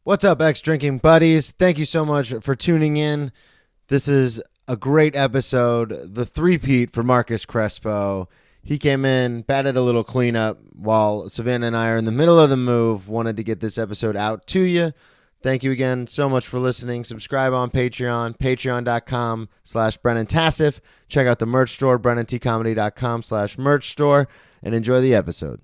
What's up, ex-drinking buddies? Thank you so much for tuning in. This is a great episode, the three-peat for Marcus Crespo. He came in, batted a little cleanup while Savannah and I are in the middle of the move. Wanted to get this episode out to you. Thank you again so much for listening. Subscribe on Patreon, patreon.com/Brennan Tassif. Check out the merch store, brennantcomedy.com/merch store, and enjoy the episode.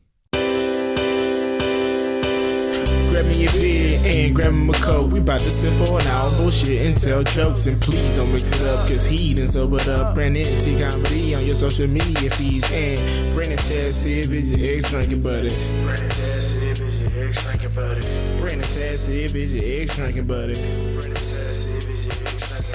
Grab me a beer and grab me a coke. We bout to sit for an hour, bullshit and tell jokes. And please don't mix it up, cause he done sobered up. Brennan T Comedy on your social media feeds. And Brennan Tassif is your ex drinking buddy. Brennan Tassif is your ex drinking buddy. Brennan Tassif is your ex drinking buddy. Brennan Tassif is your ex drinking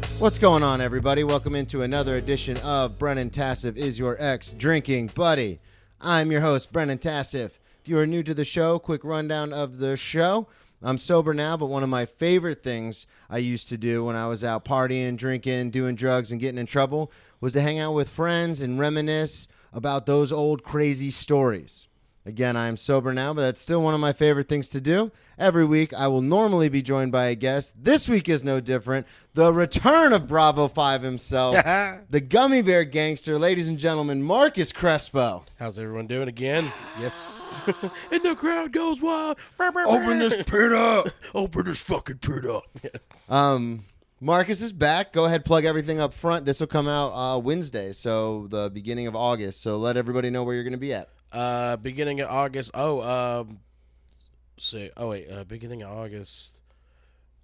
buddy. What's going on, everybody? Welcome into another edition of Brennan Tassif is your ex-drinking buddy. I'm your host, Brennan Tassif. If you are new to the show, quick rundown of the show. I'm sober now, but one of my favorite things I used to do when I was out partying, drinking, doing drugs, and getting in trouble was to hang out with friends and reminisce about those old crazy stories. Again, I am sober now, but that's still one of my favorite things to do. Every week, I will normally be joined by a guest. This week is no different. The return of Bravo 5 himself, the Gummy Bear Gangster, ladies and gentlemen, Marcus Crespo. How's everyone doing again? Yes. And the crowd goes wild. Open this pit up. Open this fucking pit up. Marcus is back. Go ahead, plug everything up front. This will come out Wednesday, so the beginning of August. So let everybody know where you're going to be at. Beginning of August. Beginning of August.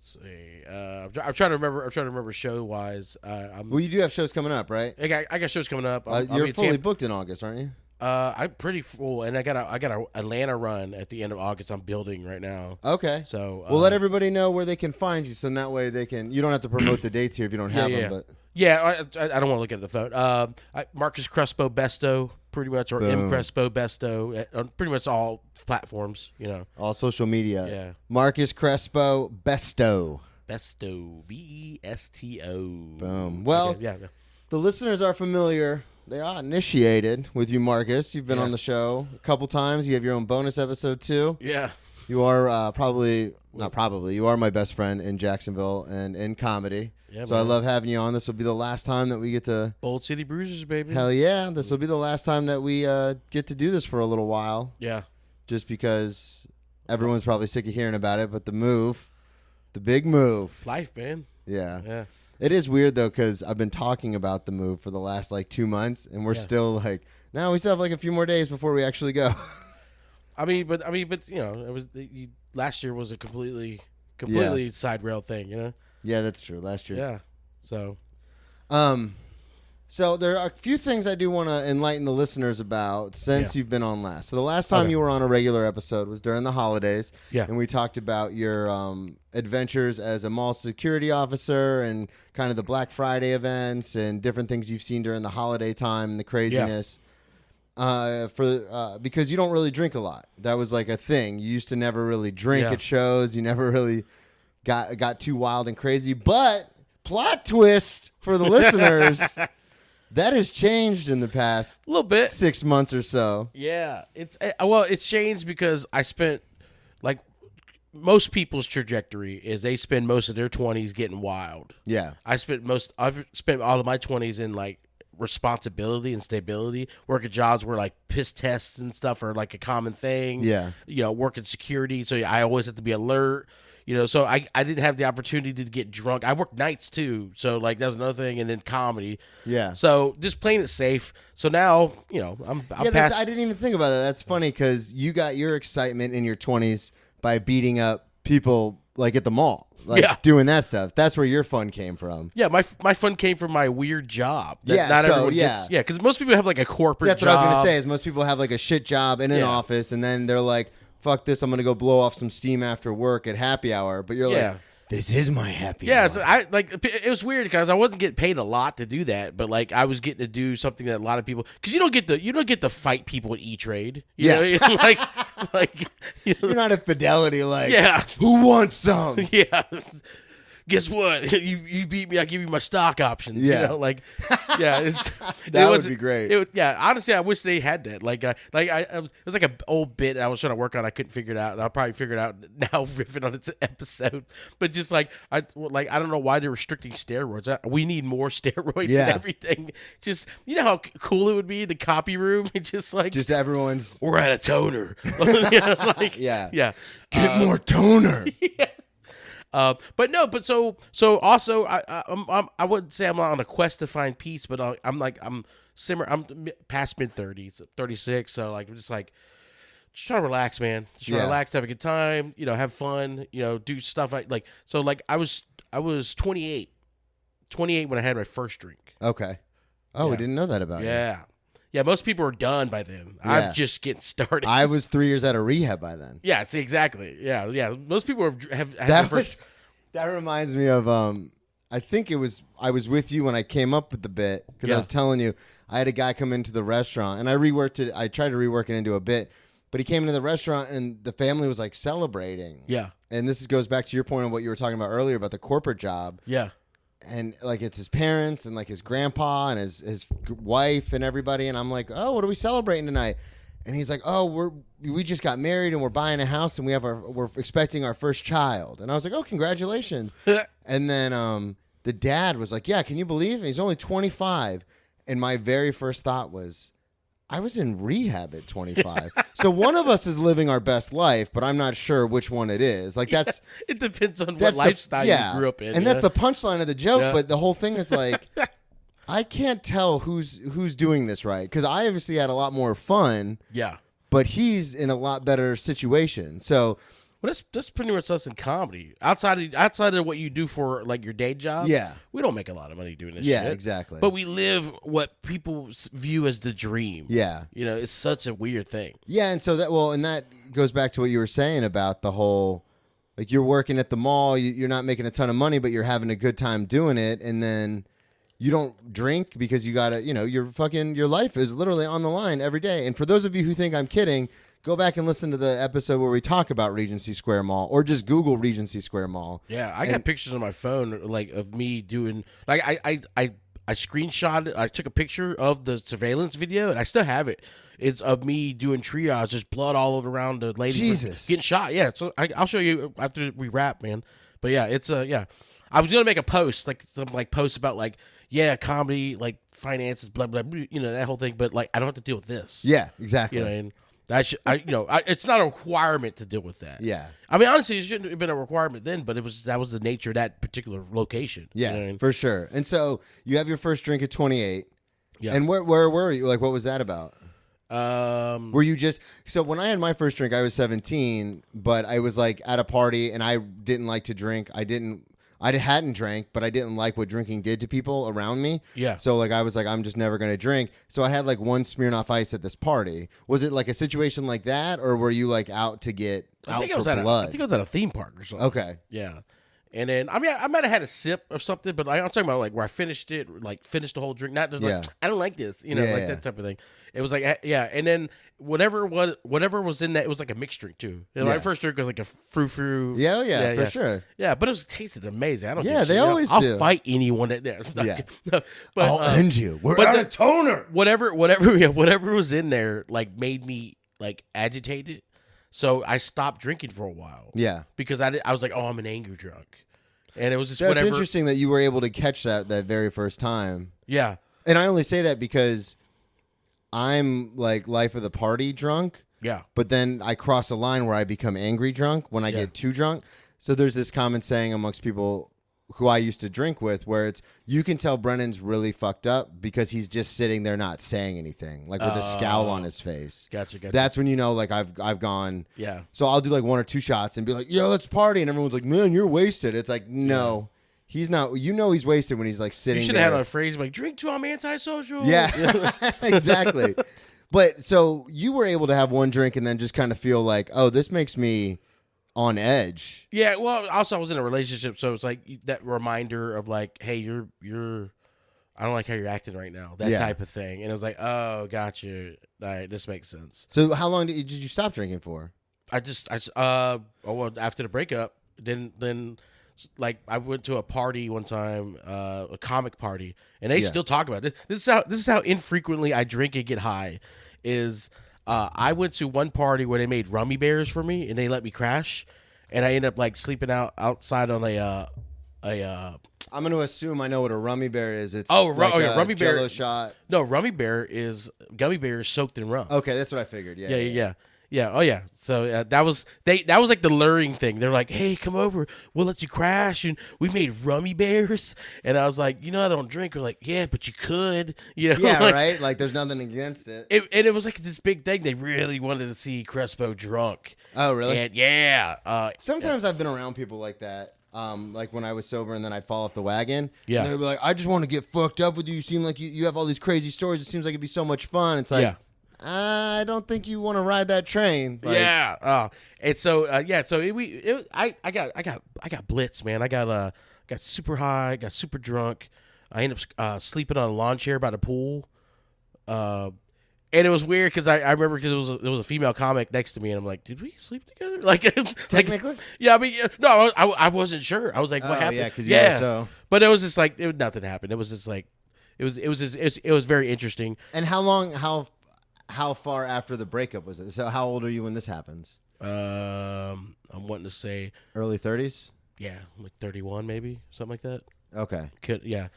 Let's see. I'm trying to remember show wise. Well, you do have shows coming up, right? I got shows coming up. You're fully booked in August, aren't you? I'm pretty full, and I got a Atlanta run at the end of August. I'm building right now. Okay. So we'll let everybody know where they can find you, so that way they can. You don't have to promote the dates here if you don't have them. But yeah, I don't want to look at the phone. Marcus Crespo Besto, pretty much, or Boom. M Crespo Besto, on pretty much all platforms. You know, all social media. Yeah. Marcus Crespo Besto. Besto, Besto. Boom. Well, okay, yeah. The listeners are familiar. They are initiated with you, Marcus. You've been on the show a couple times. You have your own bonus episode, too. Yeah. You are you are my best friend in Jacksonville and in comedy. Yeah, so man. I love having you on. This will be the last time that we get to... Bold City Bruisers, baby. Hell yeah. This will be the last time that we get to do this for a little while. Yeah. Just because everyone's probably sick of hearing about it, but the big move. Life, man. Yeah. Yeah. It is weird, though, because I've been talking about the move for the last, 2 months, and we're still no, we still have, a few more days before we actually go. I mean, but you know, it was last year was a completely side rail thing, you know? Yeah, that's true. Last year. Yeah. So. So there are a few things I do want to enlighten the listeners about since you've been on last. So the last time you were on a regular episode was during the holidays. Yeah. And we talked about your adventures as a mall security officer and kind of the Black Friday events and different things you've seen during the holiday time and the craziness. Because you don't really drink a lot. That was a thing. You used to never really drink at shows. You never really got too wild and crazy. But plot twist for the listeners... That has changed in the past a little bit 6 months or so. Yeah, it's changed because I spent most people's trajectory is they spend most of their 20s getting wild. Yeah, I've spent all of my 20s in responsibility and stability, working jobs where piss tests and stuff are a common thing. Yeah, working security, so I always have to be alert. So I didn't have the opportunity to get drunk. I worked nights too, so that was another thing, and then comedy. Yeah. So just playing it safe. So now, I'm past. I didn't even think about that. That's funny because you got your excitement in your 20s by beating up people at the mall, doing that stuff. That's where your fun came from. Yeah, my fun came from my weird job. Everyone gets, because most people have a corporate job. That's what I was gonna say. Is most people have a shit job in an office, and then they're like, fuck this, I'm going to go blow off some steam after work at happy hour. But you're this is my happy hour. Yeah, so it was weird because I wasn't getting paid a lot to do that, but I was getting to do something that a lot of people, because you don't get to fight people at E-Trade. You know? You're not at Fidelity who wants some? Yeah. guess what? You beat me. I give you my stock options. Yeah. You know, like, yeah, that would be great. Yeah, honestly, I wish they had that. Like it was like an old bit I was trying to work on. I couldn't figure it out, and I'll probably figure it out now, riffing on its episode. But just I don't know why they're restricting steroids. We need more steroids and everything. Just how cool it would be in the copy room. It's just everyone's. We're at a toner. Yeah. Get more toner. Yeah. But so also I wouldn't say I'm on a quest to find peace, but I'm past mid-30s, 36, so I'm just trying to relax, man. Just trying to relax, have a good time, have fun, do stuff I was 28 when I had my first drink. Okay. Oh, we didn't know that about you. Yeah, most people are done by then. Yeah. I'm just getting started. I was 3 years out of rehab by then. Yeah, see, exactly. Yeah. Most people have that first. That reminds me of I think I was with you when I came up with the bit because I was telling you I had a guy come into the restaurant and I tried to rework it into a bit, but he came into the restaurant and the family was celebrating. Yeah. And this goes back to your point on what you were talking about earlier about the corporate job. Yeah. And it's his parents and his grandpa and his wife and everybody. And I'm like, oh, what are we celebrating tonight? And he's like, oh, we just got married and we're buying a house and we're expecting our first child. And I was like, oh, congratulations. And then the dad was like, yeah, can you believe it? He's only 25. And my very first thought was, I was in rehab at 25. So one of us is living our best life, but I'm not sure which one it is. It depends on what lifestyle you grew up in. And that's the punchline of the joke, but the whole thing is I can't tell who's doing this right because I obviously had a lot more fun. Yeah. But he's in a lot better situation. So well, that's pretty much us in comedy. Outside of what you do for your day job, we don't make a lot of money doing this shit. Yeah, exactly. But we live what people view as the dream. Yeah. It's such a weird thing. Yeah, and so that goes back to what you were saying about the whole you're working at the mall, you're not making a ton of money, but you're having a good time doing it, and then you don't drink because you gotta, your life is literally on the line every day. And for those of you who think I'm kidding, go back and listen to the episode where we talk about Regency Square Mall, or just Google Regency Square Mall. Yeah, I got pictures on my phone of me doing I screenshot it. I took a picture of the surveillance video, and I still have it. It's of me doing triage, just blood all over around the lady getting shot. Yeah, so I'll show you after we wrap, man. But yeah, it's I was gonna make a post some post about comedy, finances, blah blah, that whole thing. But I don't have to deal with this. Yeah, exactly. And it's not a requirement to deal with that. Yeah. I mean, honestly, it shouldn't have been a requirement then, but that was the nature of that particular location. Yeah, for sure. And so you have your first drink at 28. Yeah. And where were you? What was that about? Were you so when I had my first drink, I was 17, but I was at a party and I didn't like to drink. I hadn't drank, but I didn't like what drinking did to people around me. Yeah. So I was I'm just never going to drink. So I had one Smirnoff Ice at this party. Was it a situation like that, or were you out to get I think for blood? I think I was at a theme park or something. Okay. Yeah. And then I might have had a sip of something, but I'm talking about where I finished it, finished the whole drink. Not just I don't like this, that type of thing. It was and then whatever was in that, it was a mixed drink too. My first drink was a frou-frou. Yeah, for sure. Yeah, but it tasted amazing. I don't. Yeah, they always do. I'll fight anyone that there. But I'll end you. We're out of toner. Whatever was in there made me agitated. So I stopped drinking for a while. Yeah. Because I was like, oh, I'm an angry drunk. And it was just That's whatever. interesting that you were able to catch that very first time. Yeah. And I only say that because I'm life of the party drunk. Yeah. But then I cross a line where I become angry drunk when I get too drunk. So there's this common saying amongst people who I used to drink with where it's, you can tell Brennan's really fucked up because he's just sitting there not saying anything, with a scowl on his face. Gotcha. That's when I've gone. Yeah. So I'll do 1 or 2 shots and be like, yo, let's party. And everyone's like, man, you're wasted. It's no. He's not. He's wasted when he's sitting there. You should have had a phrase drink till I'm antisocial. Yeah, exactly. But so you were able to have one drink and then just kind of feel oh, this makes me on edge. Yeah. Well, also I was in a relationship, so it's that reminder of hey, you're. I don't like how you're acting right now. That type of thing, and it was oh, gotcha. All right, this makes sense. So how long did you stop drinking for? After the breakup, then. like I went to a party one time, a comic party, and they still talk about it. This is how infrequently I drink and get high. Is I went to one party where they made Rummy Bears for me, and they let me crash, and I ended up like sleeping outside on a. I'm going to assume I know what a Rummy Bear is. It's Rummy Bear Jell-O shot. No, Rummy Bear is gummy bears soaked in rum. Okay, that's what I figured. Yeah. Oh yeah. So that was like the luring thing. They're like, "Hey, come over. We'll let you crash." And we made Rummy Bears. And I was like, I don't drink. We're like, "Yeah, but you could." Yeah, like, right. Like there's nothing against it. And it was like this big thing. They really wanted to see Crespo drunk. Oh, really? And yeah. Sometimes I've been around people like that. Like when I was sober and then I'd fall off the wagon. Yeah. And they'd be like, I just want to get fucked up with you. You seem like you have all these crazy stories. It seems like it'd be so much fun. It's like, I don't think you want to ride that train. Like, And so, I got blitz, man. I got super high, got super drunk. I ended up sleeping on a lawn chair by the pool. And it was weird because I remember because there was a female comic next to me, and I'm like, did we sleep together? Like technically, yeah. I mean, no, I wasn't sure. I was like, what happened? Yeah, because were so. But it was just like nothing happened. It was just like it was very interesting. And how far after the breakup was it? So how old are you when this happens? I'm wanting to say early 30s. Yeah, like 31 maybe, something like that. Okay. Yeah.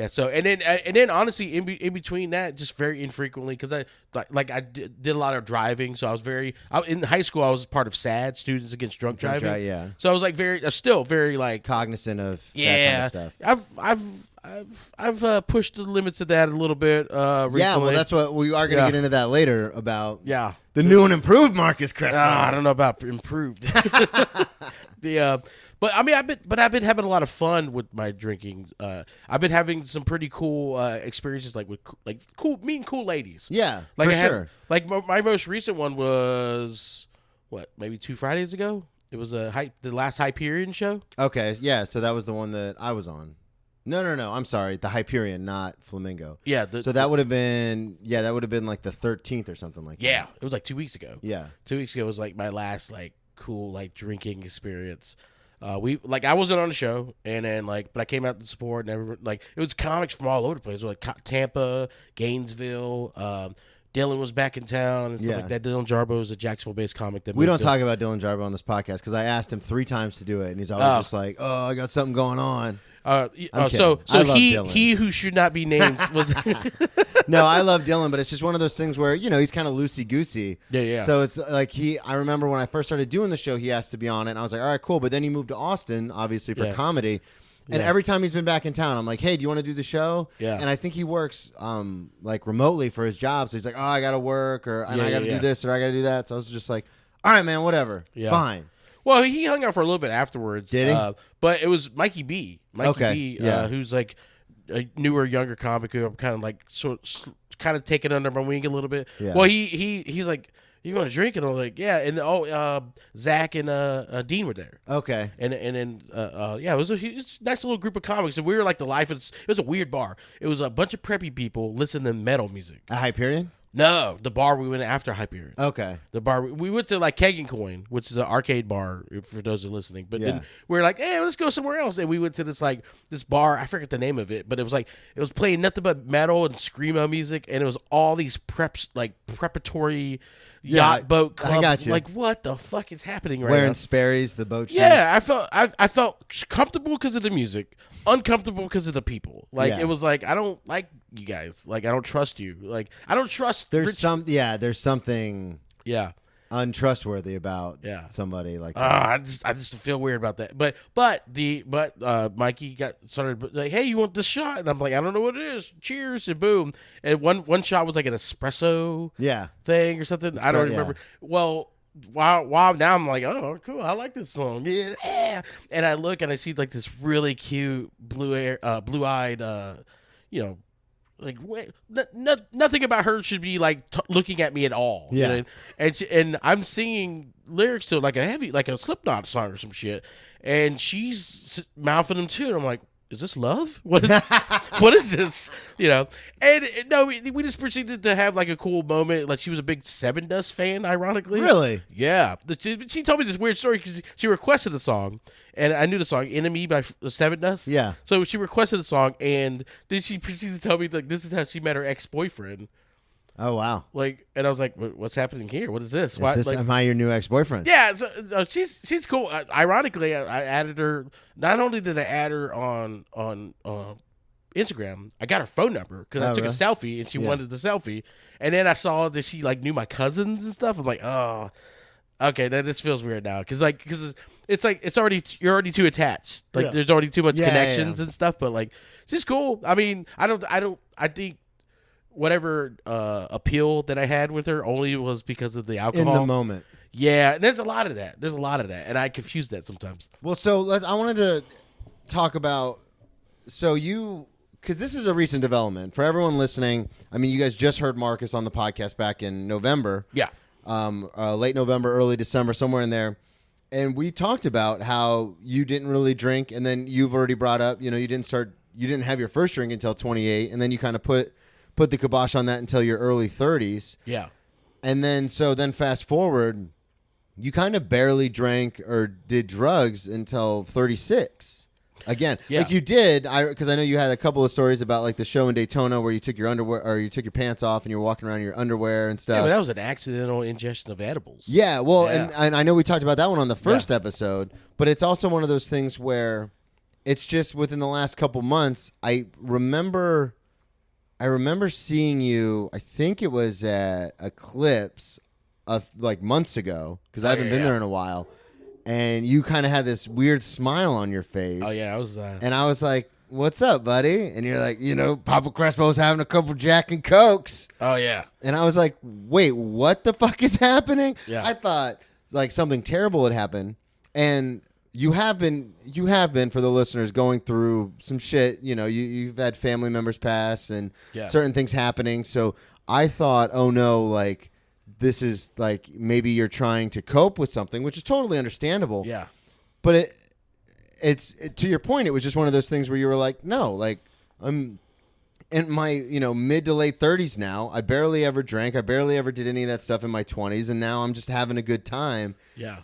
So and then honestly, in between that, just very infrequently, because I did a lot of driving. So in high school I was part of SAD, Students Against Drunk Driving. Yeah. So I was like still very like cognizant of that kind of stuff. I've pushed the limits of that a little bit. Recently. Yeah. Well, that's what we are going to get into that later about. Yeah. The new and improved Marcus Crespo. I don't know about improved. But I mean, I've been having a lot of fun with my drinking. I've been having some pretty cool experiences, like meeting cool ladies. Yeah, like for sure. Like my most recent one was maybe 2 Fridays ago. It was the last Hyperion show. Okay, yeah. So that was the one that I was on. No. I'm sorry, the Hyperion, not Flamingo. Yeah. So that would have been like the 13th or something like that. Yeah, it was like 2 weeks ago. Yeah, 2 weeks ago was like my last like cool like drinking experience. I wasn't on the show, and then but I came out to support, and everyone, it was comics from all over the place. It was like Tampa, Gainesville. Dylan was back in town and stuff like that. Dylan Jarbo is a Jacksonville-based comic. We don't talk about Dylan Jarbo on this podcast because I asked him 3 times to do it, and he's always just like, "Oh, I got something going on." So he who should not be named was. No, I love Dylan, but it's just one of those things where he's kind of loosey goosey. Yeah. So it's like I remember when I first started doing the show, he asked to be on it, and I was like, all right, cool. But then he moved to Austin, obviously for comedy, and every time he's been back in town, I'm like, hey, do you want to do the show? Yeah. And I think he works remotely for his job, so he's like, oh, I got to work, or I got to do this, or I got to do that. So I was just like, all right, man, whatever, fine. Well, he hung out for a little bit afterwards. Did he? But it was Mikey B. Who's like a newer, younger comic who I'm kind of kind of taking under my wing a little bit. Yeah. Well, he's like, you want to drink? And I'm like, yeah. And Zach and Dean were there. Okay. And then it was a nice little group of comics, and we were like the life. It was a weird bar. It was a bunch of preppy people listening to metal music. A Hyperion? No, the bar we went after Hyperion. Okay. The bar we went to Keg and Coin, which is an arcade bar for those who are listening. But then we were like, hey, let's go somewhere else. And we went to this bar. I forget the name of it, but it was playing nothing but metal and screamo music, and it was all these preparatory yacht boat club. I got you. Like, what the fuck is happening right now? Wearing Sperry's, the boat shoes. Yeah, I felt comfortable because of the music, uncomfortable because of the people. It was like, I don't like you guys. I don't trust you. I don't trust. There's something untrustworthy about somebody like that. I just feel weird about that. But Mikey got started like, hey, you want this shot? And I'm like, I don't know what it is. Cheers, and boom. And one shot was like an espresso thing or something. I don't remember. Well, wow, now I'm like, oh, cool, I like this song. Yeah. And I look and I see this really cute blue-eyed nothing about her should be looking at me at all. Yeah. And I'm singing lyrics to a Slipknot song or some shit, and she's mouthing them too. And I'm like, is this love? What is this? You know, and no, we just proceeded to have like a cool moment. Like she was a big Seven Dust fan, ironically. Really? Yeah. She told me this weird story because she requested a song, and I knew the song "Enemy" by Seven Dust. Yeah. So she requested a song, and then she proceeded to tell me like this is how she met her ex-boyfriend. Oh wow! Like, and I was like, "What's happening here? What is this? Why? Like, am I your new ex-boyfriend?" Yeah, so, she's cool. Ironically, I added her. Not only did I add her on Instagram, I got her phone number because I took a selfie and she wanted the selfie. And then I saw that she like knew my cousins and stuff. I'm like, oh, okay, this feels weird now because it's already you're already too attached. Like there's already too much connections and stuff. But like, she's cool. I mean, I think. Whatever appeal that I had with her only was because of the alcohol. In the moment. Yeah, and there's a lot of that. And I confuse that sometimes. Well, so I wanted to talk about, because this is a recent development. For everyone listening, I mean, you guys just heard Marcus on the podcast back in November. Yeah. Late November, early December, somewhere in there. And we talked about how you didn't really drink, and then you've already brought up, you didn't have your first drink until 28, and then you kind of put the kibosh on that until your early 30s. Yeah. And then fast forward, you kind of barely drank or did drugs until 36. Again, like you did, because I know you had a couple of stories about like the show in Daytona where you took your underwear or you took your pants off and you were walking around in your underwear and stuff. Yeah, but that was an accidental ingestion of edibles. Yeah, well, and I know we talked about that one on the first episode, but it's also one of those things where it's just within the last couple months, I remember seeing you, I think it was at Eclipse of like months ago, because I haven't been there in a while, and you kind of had this weird smile on your face. Oh, yeah, and I was like, what's up, buddy? And you're like, Papa Crespo's having a couple Jack and Cokes. Oh, yeah. And I was like, wait, what the fuck is happening? Yeah. I thought like something terrible had happened, and you have been for the listeners going through some shit. You've had family members pass and certain things happening. So I thought, oh no, like this is like maybe you're trying to cope with something, which is totally understandable. Yeah. But it's to your point, it was just one of those things where you were like, no, like I'm in my mid to late 30s now. I barely ever drank. I barely ever did any of that stuff in my 20s, and now I'm just having a good time. Yeah.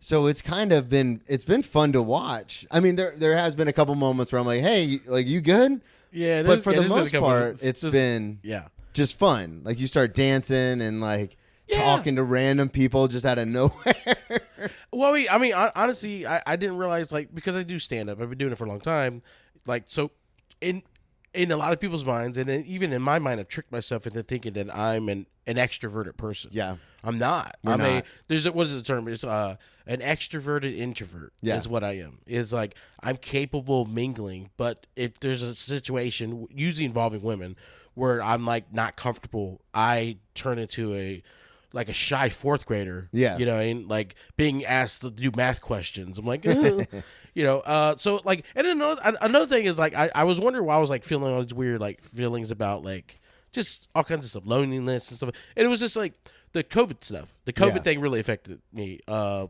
So it's been fun to watch. I mean, there has been a couple moments where I'm like, hey, like you good? Yeah. But for the most part, it's been just fun. Like you start dancing and like talking to random people just out of nowhere. Well, honestly, I didn't realize like because I do stand up. I've been doing it for a long time. Like so, in a lot of people's minds, and even in my mind, I've tricked myself into thinking that I'm an extroverted person. Yeah. I'm not. You're not. What is the term? It's an extroverted introvert is what I am. Is like I'm capable of mingling, but if there's a situation, usually involving women, where I'm like not comfortable, I turn into a shy fourth grader. Yeah. And like being asked to do math questions. I'm like, so like, and another thing is like, I was wondering why I was like feeling all these weird like feelings about like just all kinds of stuff, loneliness and stuff. And it was just like the COVID stuff. The COVID thing really affected me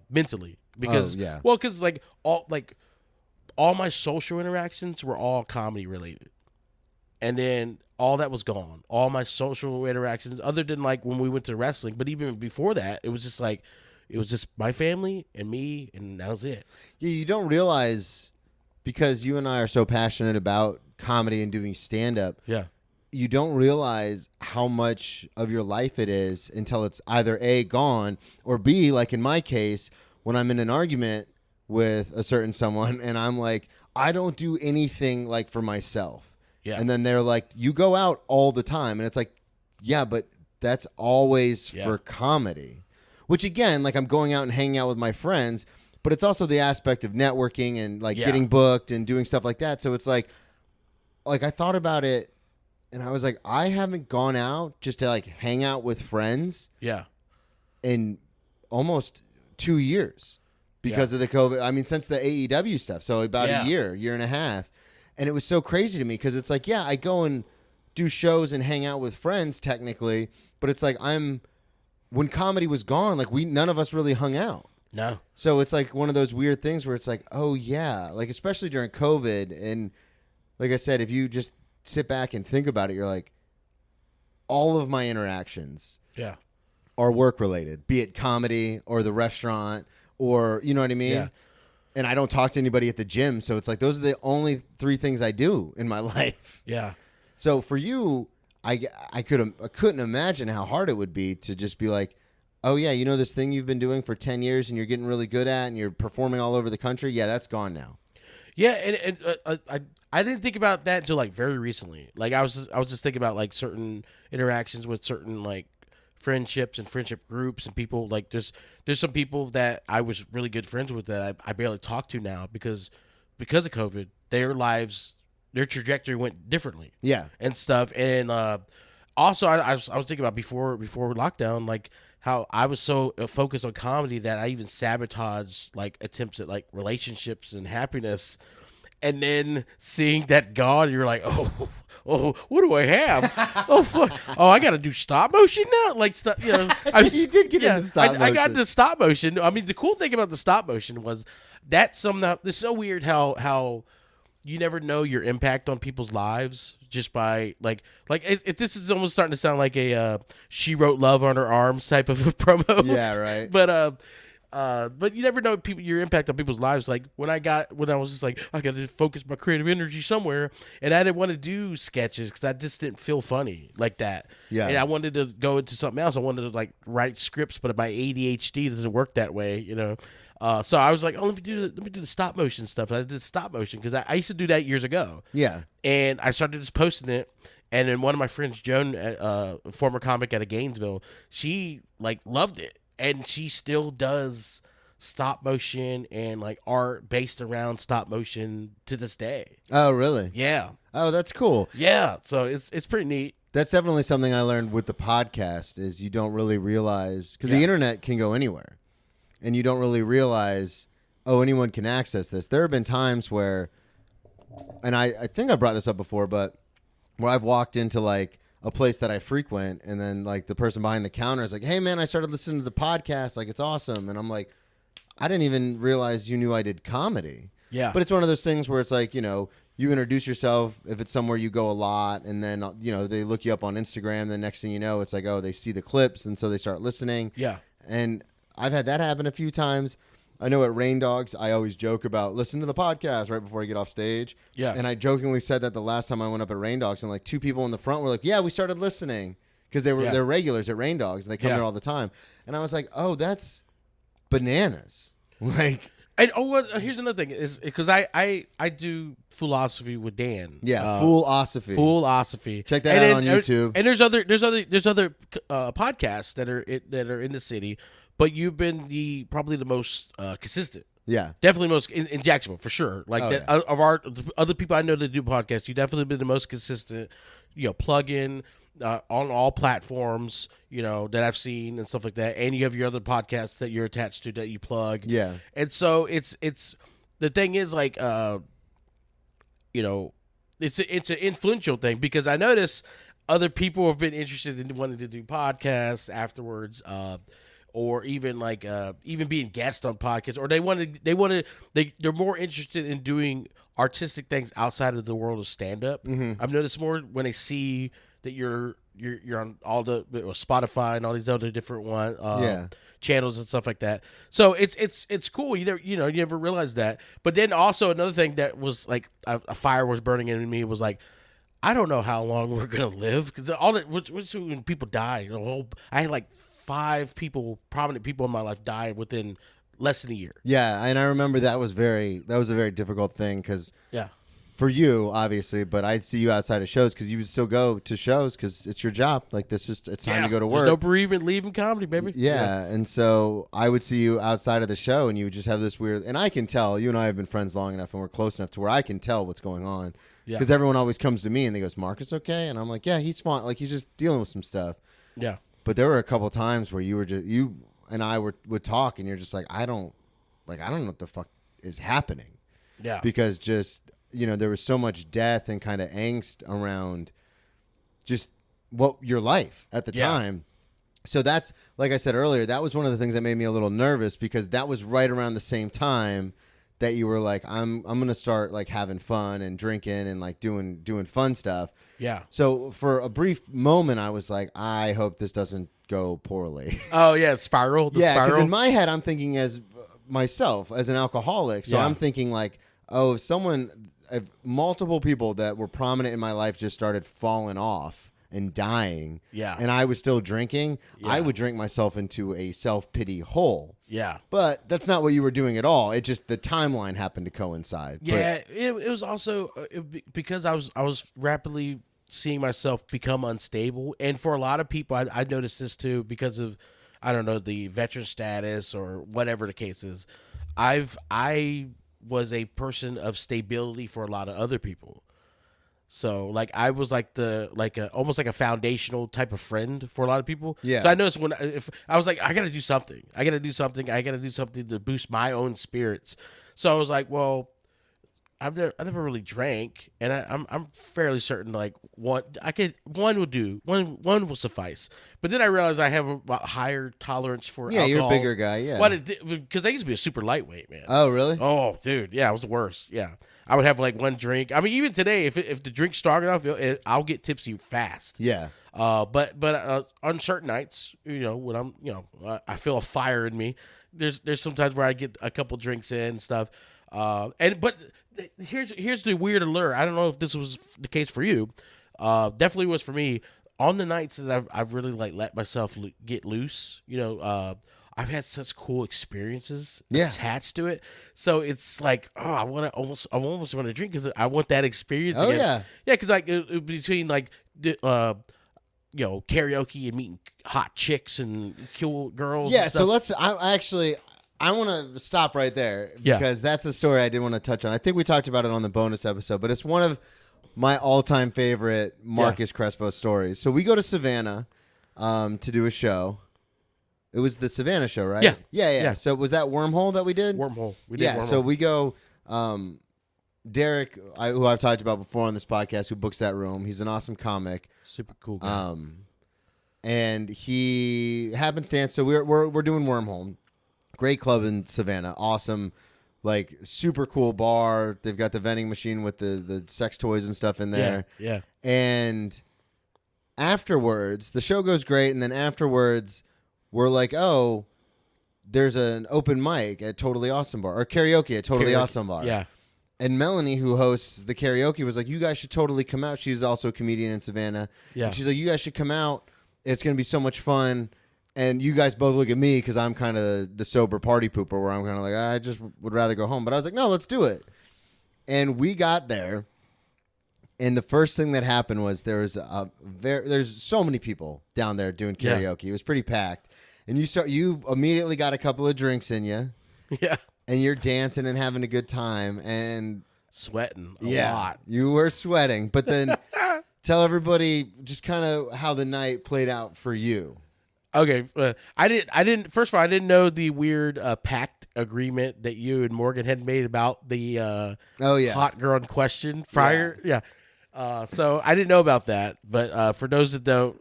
mentally because, because like all my social interactions were all comedy related. And then all that was gone. All my social interactions, other than like when we went to wrestling, but even before that, it was just my family and me, and that was it. Yeah, you don't realize, because you and I are so passionate about comedy and doing stand-up. Yeah. You don't realize how much of your life it is until it's either A, gone, or B, like in my case, when I'm in an argument with a certain someone and I'm like, I don't do anything like for myself. Yeah. And then they're like, you go out all the time. And it's like, yeah, but that's always for comedy. Which again, like I'm going out and hanging out with my friends, but it's also the aspect of networking and like getting booked and doing stuff like that. So it's like I thought about it and I was like, I haven't gone out just to like hang out with friends. Yeah. In almost 2 years because of the COVID. I mean, since the AEW stuff. So about a year and a half. And it was so crazy to me because it's like, I go and do shows and hang out with friends technically, but it's like when comedy was gone, like none of us really hung out. No. So it's like one of those weird things where it's like, oh yeah, like especially during COVID and like I said, if you just sit back and think about it, you're like, all of my interactions are work related, be it comedy or the restaurant or, you know what I mean? Yeah. And I don't talk to anybody at the gym. So it's like, those are the only 3 things I do in my life. Yeah. So for you, I couldn't imagine how hard it would be to just be like, oh yeah, you know this thing you've been doing for 10 years and you're getting really good at and you're performing all over the country? Yeah, that's gone now. Yeah, and I didn't think about that until like very recently. Like I was just thinking about like certain interactions with certain like friendships and friendship groups and people. Like there's some people that I was really good friends with that I barely talk to now because of COVID. Their lives, their trajectory went differently. Yeah, and stuff. And also I was thinking about before lockdown, like how I was so focused on comedy that I even sabotaged like attempts at like relationships and happiness. And then seeing that gone, you're like, oh, what do I have? Oh, fuck. Oh, I got to do stop motion now? Like, you know. You did get into stop motion. I got the stop motion. I mean, the cool thing about the stop motion was that somehow, it's so weird how you never know your impact on people's lives just by, like this is almost starting to sound like a She Wrote Love on Her Arms type of a promo. Yeah, right. But you never know your impact on people's lives. Like when I was just like, I got to focus my creative energy somewhere, and I didn't want to do sketches because I just didn't feel funny like that. Yeah, and I wanted to go into something else. I wanted to like write scripts, but my ADHD doesn't work that way, you know. So I was like, oh, let me do the stop motion stuff. I did stop motion because I used to do that years ago. Yeah, and I started just posting it. And then one of my friends, Joan, former comic out of Gainesville, she like loved it. And she still does stop motion and like art based around stop motion to this day. Oh, really? Yeah. Oh, that's cool. Yeah. So it's pretty neat. That's definitely something I learned with the podcast is you don't really realize because the internet can go anywhere, and you don't really realize, oh, anyone can access this. There have been times where, and I think I brought this up before, but where I've walked into like a place that I frequent, and then like the person behind the counter is like, hey man, I started listening to the podcast, like it's awesome. And I'm like, I didn't even realize you knew I did comedy. Yeah. But it's one of those things where it's like, you know, you introduce yourself if it's somewhere you go a lot, and then, you know, they look you up on Instagram. The next thing you know, it's like, oh, they see the clips, and so they start listening. Yeah. And I've had that happen a few times. I know at Rain Dogs, I always joke about listen to the podcast right before I get off stage. Yeah. And I jokingly said that the last time I went up at Rain Dogs, and like 2 people in the front were like, yeah, we started listening because they're regulars at Rain Dogs and they come there all the time. And I was like, oh, that's bananas. Like, and here's another thing is because I do philosophy with Dan. Yeah, Philosophy. Check that out on YouTube. And there's other podcasts that are in the city. But you've been probably the most consistent. Yeah. Definitely most in Jacksonville, for sure. Like of our other people I know that do podcasts, you've definitely been the most consistent, you know, plug in on all platforms, you know, that I've seen and stuff like that. And you have your other podcasts that you're attached to that you plug. Yeah. And so it's the thing is like you know, it's an influential thing because I notice other people have been interested in wanting to do podcasts afterwards. Or even like even being guests on podcasts, or they're more interested in doing artistic things outside of the world of stand up. Mm-hmm. I've noticed more when they see that you're on all the Spotify and all these other different channels and stuff like that. So it's cool. You never realize that. But then also another thing that was like a fire was burning in me was like, I don't know how long we're gonna live because when people die, you know, I had like 5 prominent people in my life died within less than a year. Yeah, and I remember that was a very difficult thing because for you obviously, but I'd see you outside of shows because you would still go to shows because it's your job. Like it's time to go to work. There's no bereavement leaving comedy, baby. Yeah, and so I would see you outside of the show, and you would just have this weird. And I can tell you and I have been friends long enough, and we're close enough to where I can tell what's going on. Because everyone always comes to me and they goes, "Marcus, okay?" And I'm like, "Yeah, he's fine. Like he's just dealing with some stuff." Yeah. But there were a couple of times where you and I would talk, and you're just like, I don't know what the fuck is happening. Yeah. Because just, you know, there was so much death and kind of angst around just your life at the time. So that's, like I said earlier, that was one of the things that made me a little nervous because that was right around the same time that you were like, I'm gonna start like having fun and drinking and like doing fun stuff. Yeah. So for a brief moment, I was like, I hope this doesn't go poorly. Oh yeah, spiral. Because in my head, I'm thinking as myself as an alcoholic. So I'm thinking like, oh, if multiple people that were prominent in my life just started falling off and dying, and I was still drinking, I would drink myself into a self-pity hole. Yeah. But that's not what you were doing at all. It just, the timeline happened to coincide. Yeah, it was also because I was rapidly seeing myself become unstable. And for a lot of people, I noticed this too because of, I don't know, the veteran status or whatever the case is. I was a person of stability for a lot of other people. So like I was like almost like a foundational type of friend for a lot of people. Yeah. So I noticed if I was like, I got to do something. I got to do something to boost my own spirits. So I was like, well, I never really drank, and I'm fairly certain like one will do. One will suffice. But then I realized I have a higher tolerance for alcohol. You're a bigger guy, yeah. Because I used to be a super lightweight, man. Oh, really? Oh, dude, yeah, I was the worst. Yeah. I would have like one drink. I mean, even today, if the drink's strong enough, I'll get tipsy fast. Yeah. But on certain nights, when I'm, I feel a fire in me. There's sometimes where I get a couple drinks in and stuff. But here's the weird allure. I don't know if this was the case for you. Definitely was for me. On the nights that I've really like let myself get loose, I've had such cool experiences attached to it. So it's like, oh, I almost want to drink because I want that experience again. Yeah. Yeah, because like between like karaoke and meeting hot chicks and cool girls. Yeah, and so stuff. I want to stop right there because that's a story I did want to touch on. I think we talked about it on the bonus episode, but it's one of my all-time favorite Marcus Crespo stories. So we go to Savannah to do a show. It was the Savannah show, right? Yeah. So was that Wormhole that we did? Wormhole. We did Wormhole. So we go, Derek, who I've talked about before on this podcast, who books that room. He's an awesome comic. Super cool guy. And he happenstance, so we're doing Wormhole. Great club in Savannah. Awesome, like super cool bar. They've got the vending machine with the sex toys and stuff in there. Yeah. And afterwards, the show goes great, and then afterwards, we're like, oh, there's an open mic at Totally Awesome Bar, or karaoke at Totally Awesome Bar. Yeah. And Melanie, who hosts the karaoke, was like, you guys should totally come out. She's also a comedian in Savannah. Yeah. And she's like, you guys should come out. It's going to be so much fun. And you guys both look at me because I'm kind of the sober party pooper where I'm kind of like, I just would rather go home. But I was like, no, let's do it. And we got there. And the first thing that happened was there's so many people down there doing karaoke. It was pretty packed. And you immediately got a couple of drinks in you. Yeah. And you're dancing and having a good time and sweating a lot. You were sweating. But then tell everybody just kind of how the night played out for you. Okay. I didn't first of all, I didn't know the weird pact agreement that you and Morgan had made about the hot girl in question prior. Yeah. So I didn't know about that, but for those that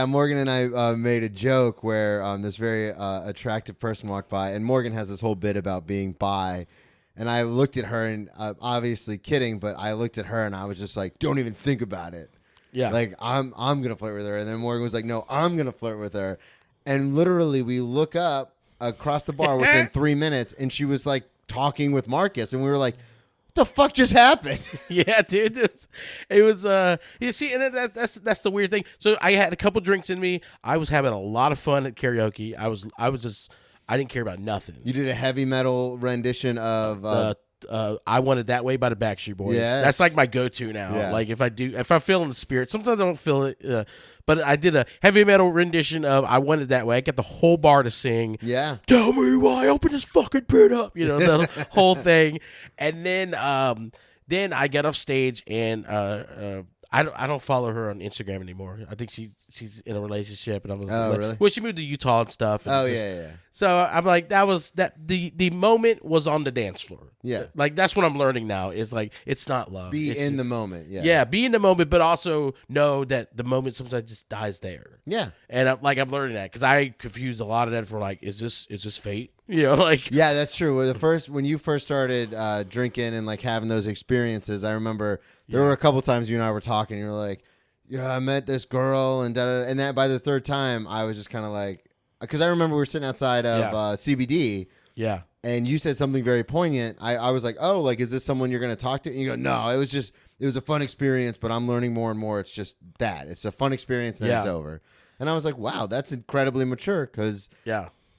Morgan and I made a joke where this very attractive person walked by, and Morgan has this whole bit about being bi, and I looked at her and obviously kidding, but I looked at her and I was just like, don't even think about it. Yeah, like I'm gonna flirt with her, and then Morgan was like, no, I'm gonna flirt with her, and literally we look up across the bar within 3 minutes, and she was like talking with Marcus, and we were like, the fuck just happened? Yeah, dude. It was you see, and that's the weird thing. So I had a couple drinks in me. I was having a lot of fun at karaoke. I didn't care about nothing. You did a heavy metal rendition of I Want It That Way by the Backstreet Boys. Yeah. That's like my go-to now. Yeah. Like if I'm feeling the spirit, sometimes I don't feel it. But I did a heavy metal rendition of I Want It That Way. I got the whole bar to sing. Yeah. Tell me why, open this fucking pit up. The whole thing. And then I get off stage and I don't follow her on Instagram anymore. I think she's in a relationship, and I'm like, really? Well, she moved to Utah and stuff. And yeah. So I'm like, the moment was on the dance floor. Yeah, like that's what I'm learning now. Is like it's not love. It's in the moment. Yeah, be in the moment, but also know that the moment sometimes just dies there. Yeah, and I'm learning that because I confused a lot of that for like, is this fate? You know, like yeah, that's true. When you first started drinking and like having those experiences, I remember there were a couple times you and I were talking. You were like, "Yeah, I met this girl," and and that by the third time, I was just kind of like, because I remember we were sitting outside of CBD. Yeah. And you said something very poignant. I was like, oh, like, is this someone you're going to talk to? And you go, no, it was a fun experience, but I'm learning more and more. It's just that. It's a fun experience, then it's over. And I was like, wow, that's incredibly mature because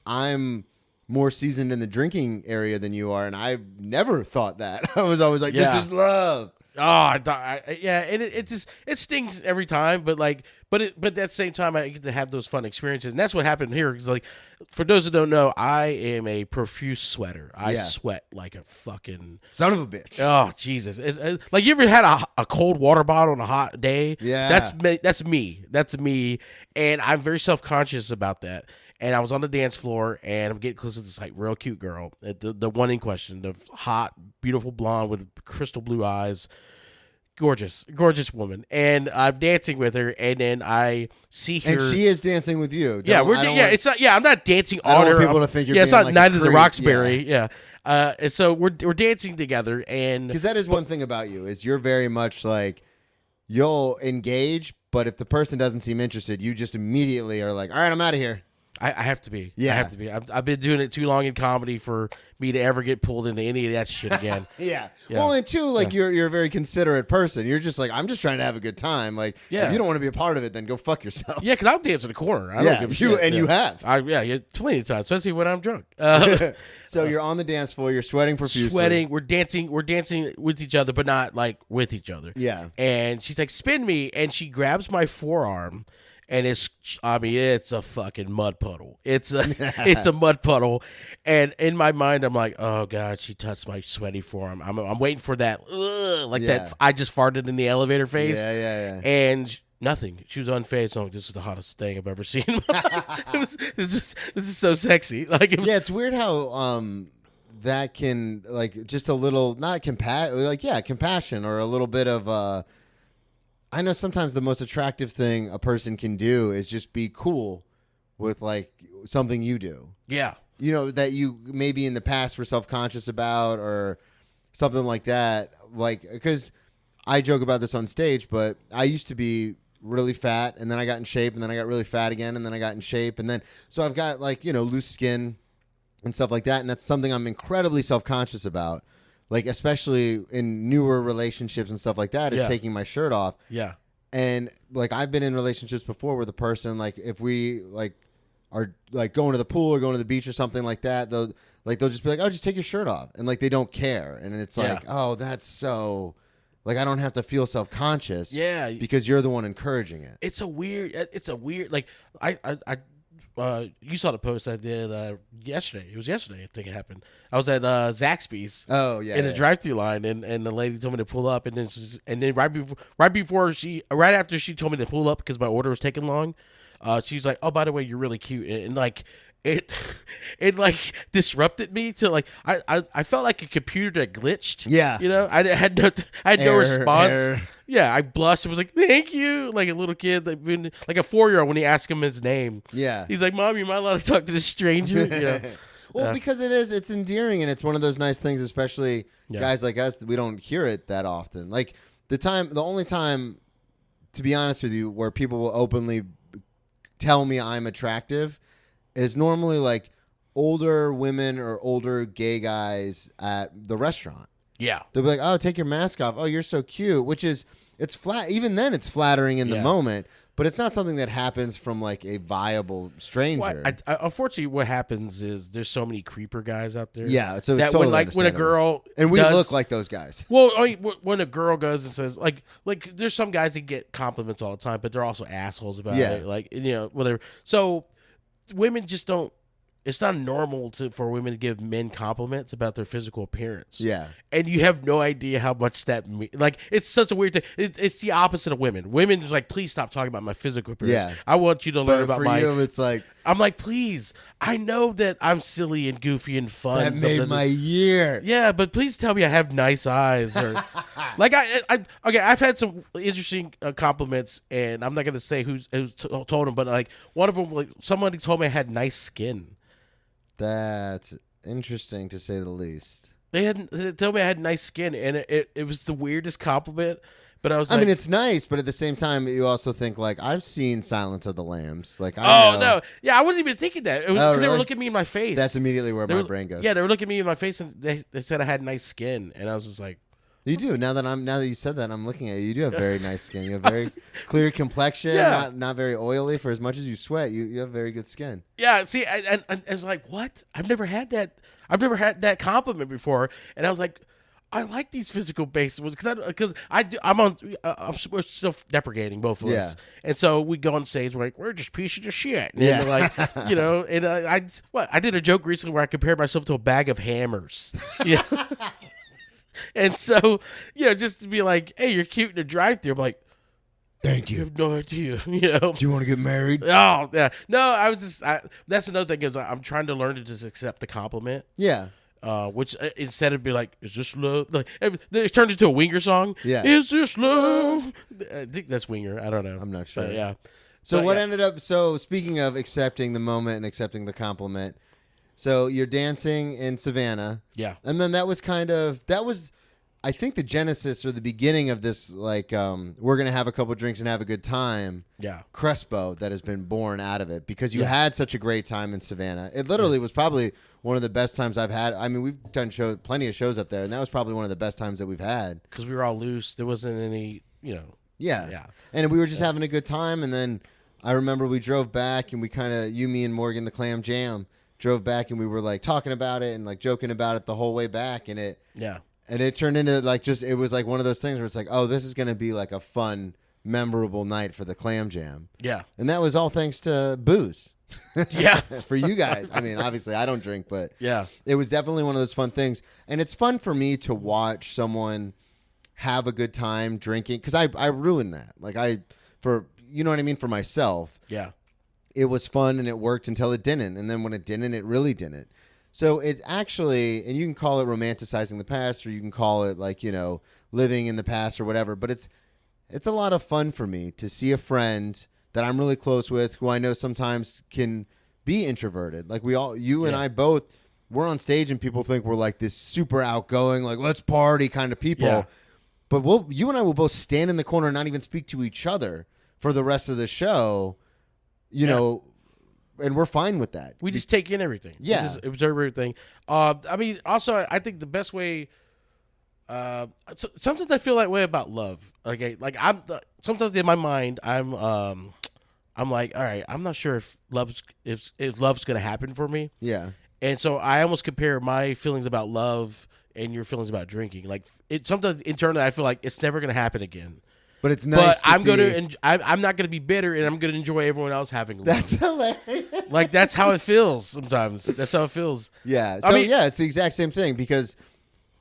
I'm more seasoned in the drinking area than you are, and I've never thought that. I was always like, this is love. Oh, and it stings every time, but at the same time, I get to have those fun experiences, and that's what happened here. Because like, for those that don't know, I am a profuse sweater. I sweat like a fucking son of a bitch. Oh Jesus! It's like, you ever had a cold water bottle on a hot day? Yeah, that's me, and I'm very self-conscious about that. And I was on the dance floor, and I'm getting close to this like real cute girl, the one in question, the hot, beautiful blonde with crystal blue eyes, gorgeous woman. And I'm dancing with her, and then I see her, and she is dancing with you. I'm not dancing on her. I don't want people to think you're. It's not like Night of the Roxbury. Yeah. And so we're dancing together, and because that is one thing about you is you're very much like you'll engage, but if the person doesn't seem interested, you just immediately are like, all right, I'm out of here. I have to be. Yeah. I have to be. I've been doing it too long in comedy for me to ever get pulled into any of that shit again. Yeah. Well, and two, like you're a very considerate person. You're just like, I'm just trying to have a good time. Like, if you don't want to be a part of it, then go fuck yourself. Yeah, because I'll dance in the corner. I don't give a shit. You have. Plenty of times, especially when I'm drunk. So you're on the dance floor. You're sweating profusely. We're dancing with each other, but not like with each other. Yeah. And she's like, spin me, and she grabs my forearm. And it's a fucking mud puddle. It's a mud puddle. And in my mind, I'm like, oh God, she touched my sweaty forearm. I'm waiting for that, that I just farted in the elevator phase. Yeah. And nothing. She was unfazed. Oh, this is the hottest thing I've ever seen. This is so sexy. It's weird how that can like just a little compassion or a little bit of I know sometimes the most attractive thing a person can do is just be cool with like something you do. Yeah. You know, that you maybe in the past were self-conscious about or something like that. Like, because I joke about this on stage, but I used to be really fat and then I got in shape and then I got really fat again and then I got in shape. And then, so I've got like, loose skin and stuff like that. And that's something I'm incredibly self-conscious about. Like, especially in newer relationships and stuff like that, is taking my shirt off. Yeah. And, like, I've been in relationships before where the person, like, if we, like, are, like, going to the pool or going to the beach or something like that, they'll just be like, oh, just take your shirt off. And, like, they don't care. And it's like, oh, that's so, like, I don't have to feel self-conscious. Yeah. Because you're the one encouraging it. It's a weird, like, you saw the post I did yesterday. It was yesterday, I think it happened. I was at Zaxby's. Oh yeah, in the drive-thru line, and the lady told me to pull up, and then right after she told me to pull up because my order was taking long, she's like, "Oh, by the way, you're really cute," and like. It like disrupted me to like I felt like a computer that glitched. Yeah, I had no response. Error. Yeah, I blushed and was like, "Thank you," like a little kid, like a 4-year-old when he asked him his name. Yeah, he's like, "Mom, you're not allowed to talk to this stranger." Well, because it's endearing and it's one of those nice things, especially guys like us, that we don't hear it that often. Like the only time, to be honest with you, where people will openly tell me I'm attractive is normally like older women or older gay guys at the restaurant. Yeah. They'll be like, oh, take your mask off. Oh, you're so cute, it's flat. Even then it's flattering in the moment, but it's not something that happens from like a viable stranger. Well, unfortunately, what happens is there's so many creeper guys out there. Yeah. So that totally when a girl and we look like those guys. Well, when a girl goes and says like there's some guys that get compliments all the time, but they're also assholes about it. Like, whatever. So women just don't. It's not normal for women to give men compliments about their physical appearance. Yeah, and you have no idea how much that like. It's such a weird thing. It's the opposite of women. Women is like, please stop talking about my physical appearance. Yeah, I want you to learn about my. You, it's like I'm like, please. I know that I'm silly and goofy and fun. That made my year. Yeah, but please tell me I have nice eyes or like okay. I've had some interesting compliments, and I'm not gonna say who told them, but like one of them, like somebody told me I had nice skin. That's interesting to say the least. They told me I had nice skin, and it was the weirdest compliment. But I was like, I mean, it's nice, but at the same time, you also think, like, I've seen Silence of the Lambs. Like, no. Yeah, I wasn't even thinking that. It was, really? They were looking me in my face. That's immediately where my brain goes. Yeah, they were looking me in my face, and they said I had nice skin, and I was just like, you do. Now that you said that, I'm looking at you. You do have very nice skin. You have very clear complexion, not very oily. For as much as you sweat, you have very good skin. Yeah, see, I was like, what? I've never had that compliment before, and I was like, I like these physical based ones because I'm self-deprecating, both of us, and so we go on stage, we're like, we're just pieces of shit, and like, and I did a joke recently where I compared myself to a bag of hammers, and so just to be like, hey, you're cute in a drive-thru, I'm like, thank you. You have no idea, Do you want to get married? Oh yeah, no, I was just that's another thing is I'm trying to learn to just accept the compliment. Yeah. Which instead of be like, is this love? Like it turned into a Winger song. Yeah. Is this love? I think that's Winger. I don't know. I'm not sure. But, yeah. So what ended up? So speaking of accepting the moment and accepting the compliment, so you're dancing in Savannah. Yeah. And then that was I think the genesis or the beginning of this, like, we're going to have a couple drinks and have a good time. Yeah. Crespo that has been born out of it because you had such a great time in Savannah. It literally was probably one of the best times I've had. I mean, we've done plenty of shows up there, and that was probably one of the best times that we've had. Because we were all loose. There wasn't any, Yeah. Yeah. And we were just having a good time, and then I remember we drove back, and we kind of, you, me, and Morgan, the Clam Jam, drove back, and we were, like, talking about it and, like, joking about it the whole way back, and it... Yeah. And it turned into it was like one of those things where it's like, oh, this is going to be like a fun, memorable night for the Clam Jam. Yeah. And that was all thanks to booze. Yeah. For you guys. I mean, obviously I don't drink, but yeah, it was definitely one of those fun things. And it's fun for me to watch someone have a good time drinking because I ruined that. Like you know what I mean? For myself. Yeah. It was fun and it worked until it didn't. And then when it didn't, it really didn't. So it's actually, and you can call it romanticizing the past, or you can call it like, living in the past or whatever. But it's a lot of fun for me to see a friend that I'm really close with, who I know sometimes can be introverted. Like you and I both, we're on stage and people think we're like this super outgoing, like let's party kind of people. Yeah. But you and I will both stand in the corner and not even speak to each other for the rest of the show, know. And we're fine with that. We just take in everything. Yeah. We just observe everything. I mean, also, I think the best way. Sometimes I feel that way about love. Okay, like sometimes in my mind, I'm like, all right, I'm not sure if love's gonna happen for me. Yeah. And so I almost compare my feelings about love and your feelings about drinking. Like sometimes internally, I feel like it's never gonna happen again. But it's nice. But I'm not gonna be bitter, and I'm gonna enjoy everyone else having love. That's hilarious. Like that's how it feels sometimes. That's how it feels. Yeah. So it's the exact same thing because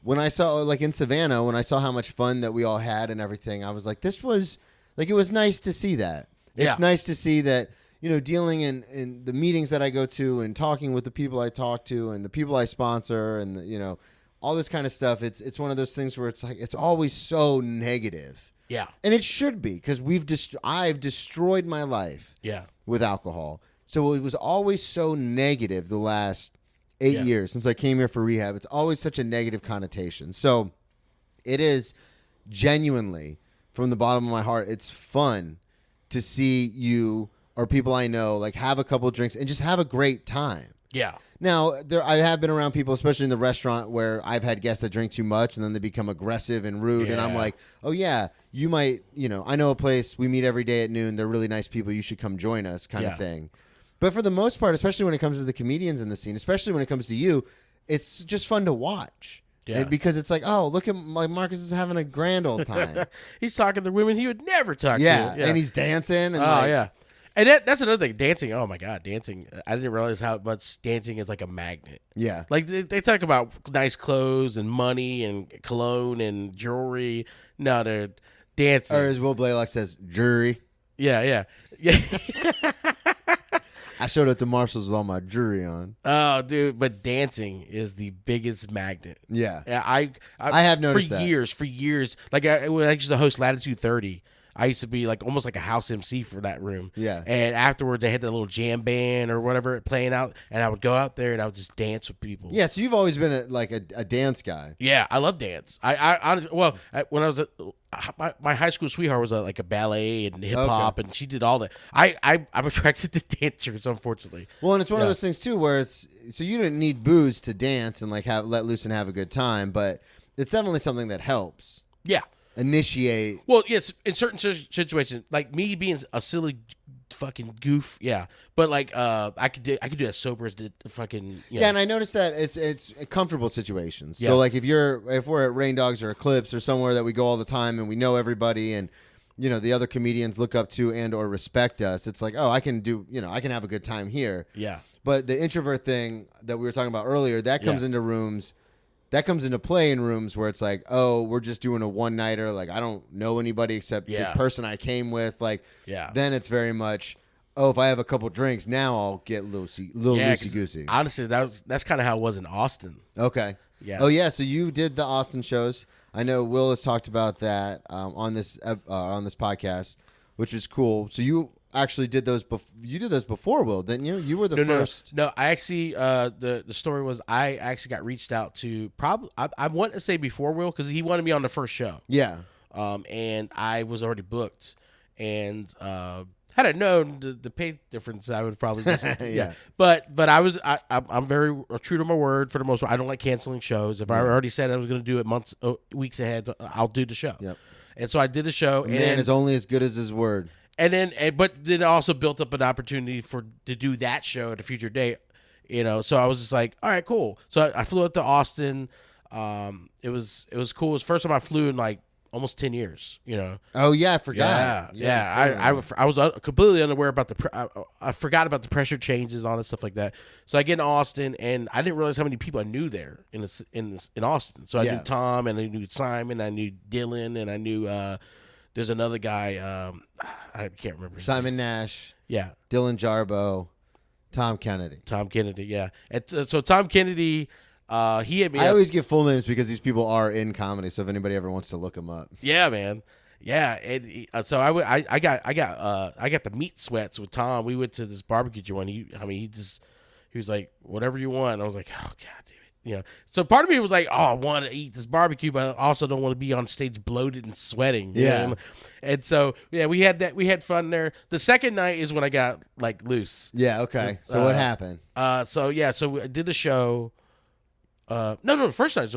when I saw like in Savannah, when I saw how much fun that we all had and everything, I was like, this was like it was nice to see that. It's nice to see that dealing in the meetings that I go to and talking with the people I talk to and the people I sponsor and all this kind of stuff. It's one of those things where it's like it's always so negative. Yeah. And it should be because I've destroyed my life with alcohol. So it was always so negative the last 8 years since I came here for rehab. It's always such a negative connotation. So it is genuinely, from the bottom of my heart, it's fun to see you or people I know like have a couple of drinks and just have a great time. Yeah. Now, I have been around people, especially in the restaurant, where I've had guests that drink too much and then they become aggressive and rude. Yeah. And I'm like, oh, yeah, you might, I know a place we meet every day at noon. They're really nice people. You should come join us kind of thing. But for the most part, especially when it comes to the comedians in the scene, especially when it comes to you, it's just fun to watch. Yeah. Because it's like, oh, look at Marcus is having a grand old time. He's talking to women he would never talk to. Yeah, and he's dancing. And yeah. And that's another thing. Dancing, oh my God, dancing. I didn't realize how much dancing is like a magnet. Yeah. Like they talk about nice clothes and money and cologne and jewelry. No, they're dancing. Or as Will Blaylock says, jury. Yeah. I showed up to Marshall's with all my jewelry on. Oh, dude, but dancing is the biggest magnet. Yeah. I have noticed for years. Like when I used to host Latitude 30, I used to be like almost like a house MC for that room. Yeah. And afterwards, they had that little jam band or whatever playing out, and I would go out there and I would just dance with people. Yeah, so you've always been a dance guy. Yeah, I love dance. I honestly, well, when I was my high school sweetheart was like a ballet and hip hop, and she did all that. I'm attracted to dancers, unfortunately. Well, and it's one of those things too where it's so you didn't need booze to dance and like let loose and have a good time, but it's definitely something that helps. Yeah. Initiate. Well, yes, in certain situations, like me being a silly fucking goof, yeah. But like, I could do that sober as the fucking. Yeah, and I noticed that it's comfortable situations. Yeah. So like if we're at Rain Dogs or Eclipse or somewhere that we go all the time and we know everybody and the other comedians look up to and or respect us, it's like, oh, I can have a good time here. Yeah. But the introvert thing that we were talking about earlier, that comes into rooms. That comes into play in rooms where it's like, oh, we're just doing a one-nighter. Like, I don't know anybody except the person I came with. Like, then it's very much, oh, if I have a couple drinks, now I'll get loosey-goosey. Honestly, that's kind of how it was in Austin. Okay. Yeah. Oh, yeah, so you did the Austin shows. I know Will has talked about that on this podcast, which is cool. So you actually did those. You did those before, Will, didn't you? You were the first. No, I actually. The story was I actually got reached out to. Probably I want to say before Will because he wanted me on the first show. Yeah. And I was already booked, and had I known the pay difference, I would probably just yeah. But I'm very true to my word for the most part. I don't like canceling shows. If I already said I was going to do it weeks ahead, I'll do the show. Yep. And so I did the show. Man is only as good as his word. But then it also built up an opportunity to do that show at a future date, So I was just like, all right, cool. So I flew out to Austin. It was cool. It was the first time I flew in like almost 10 years. Oh yeah, I forgot. Yeah. I was completely unaware about I forgot about the pressure changes and all that stuff like that. So I get in Austin and I didn't realize how many people I knew there in Austin. So I knew Tom and I knew Simon, I knew Dylan, and I knew. There's another guy, I can't remember his Simon name. Nash. Yeah. Dylan Jarbo. Tom Kennedy. Yeah. And so Tom Kennedy, he hit me up. I always give full names because these people are in comedy, so if anybody ever wants to look them up. Yeah, man. Yeah. And so I got the meat sweats with Tom. We went to this barbecue joint. He was like, whatever you want. And I was like, oh, God damn it. So part of me was like, oh, I want to eat this barbecue, but I also don't want to be on stage bloated and sweating. Yeah. And so, we had fun there. The second night is when I got like loose. Yeah. Okay. So what happened? So I did the show. No, the first night.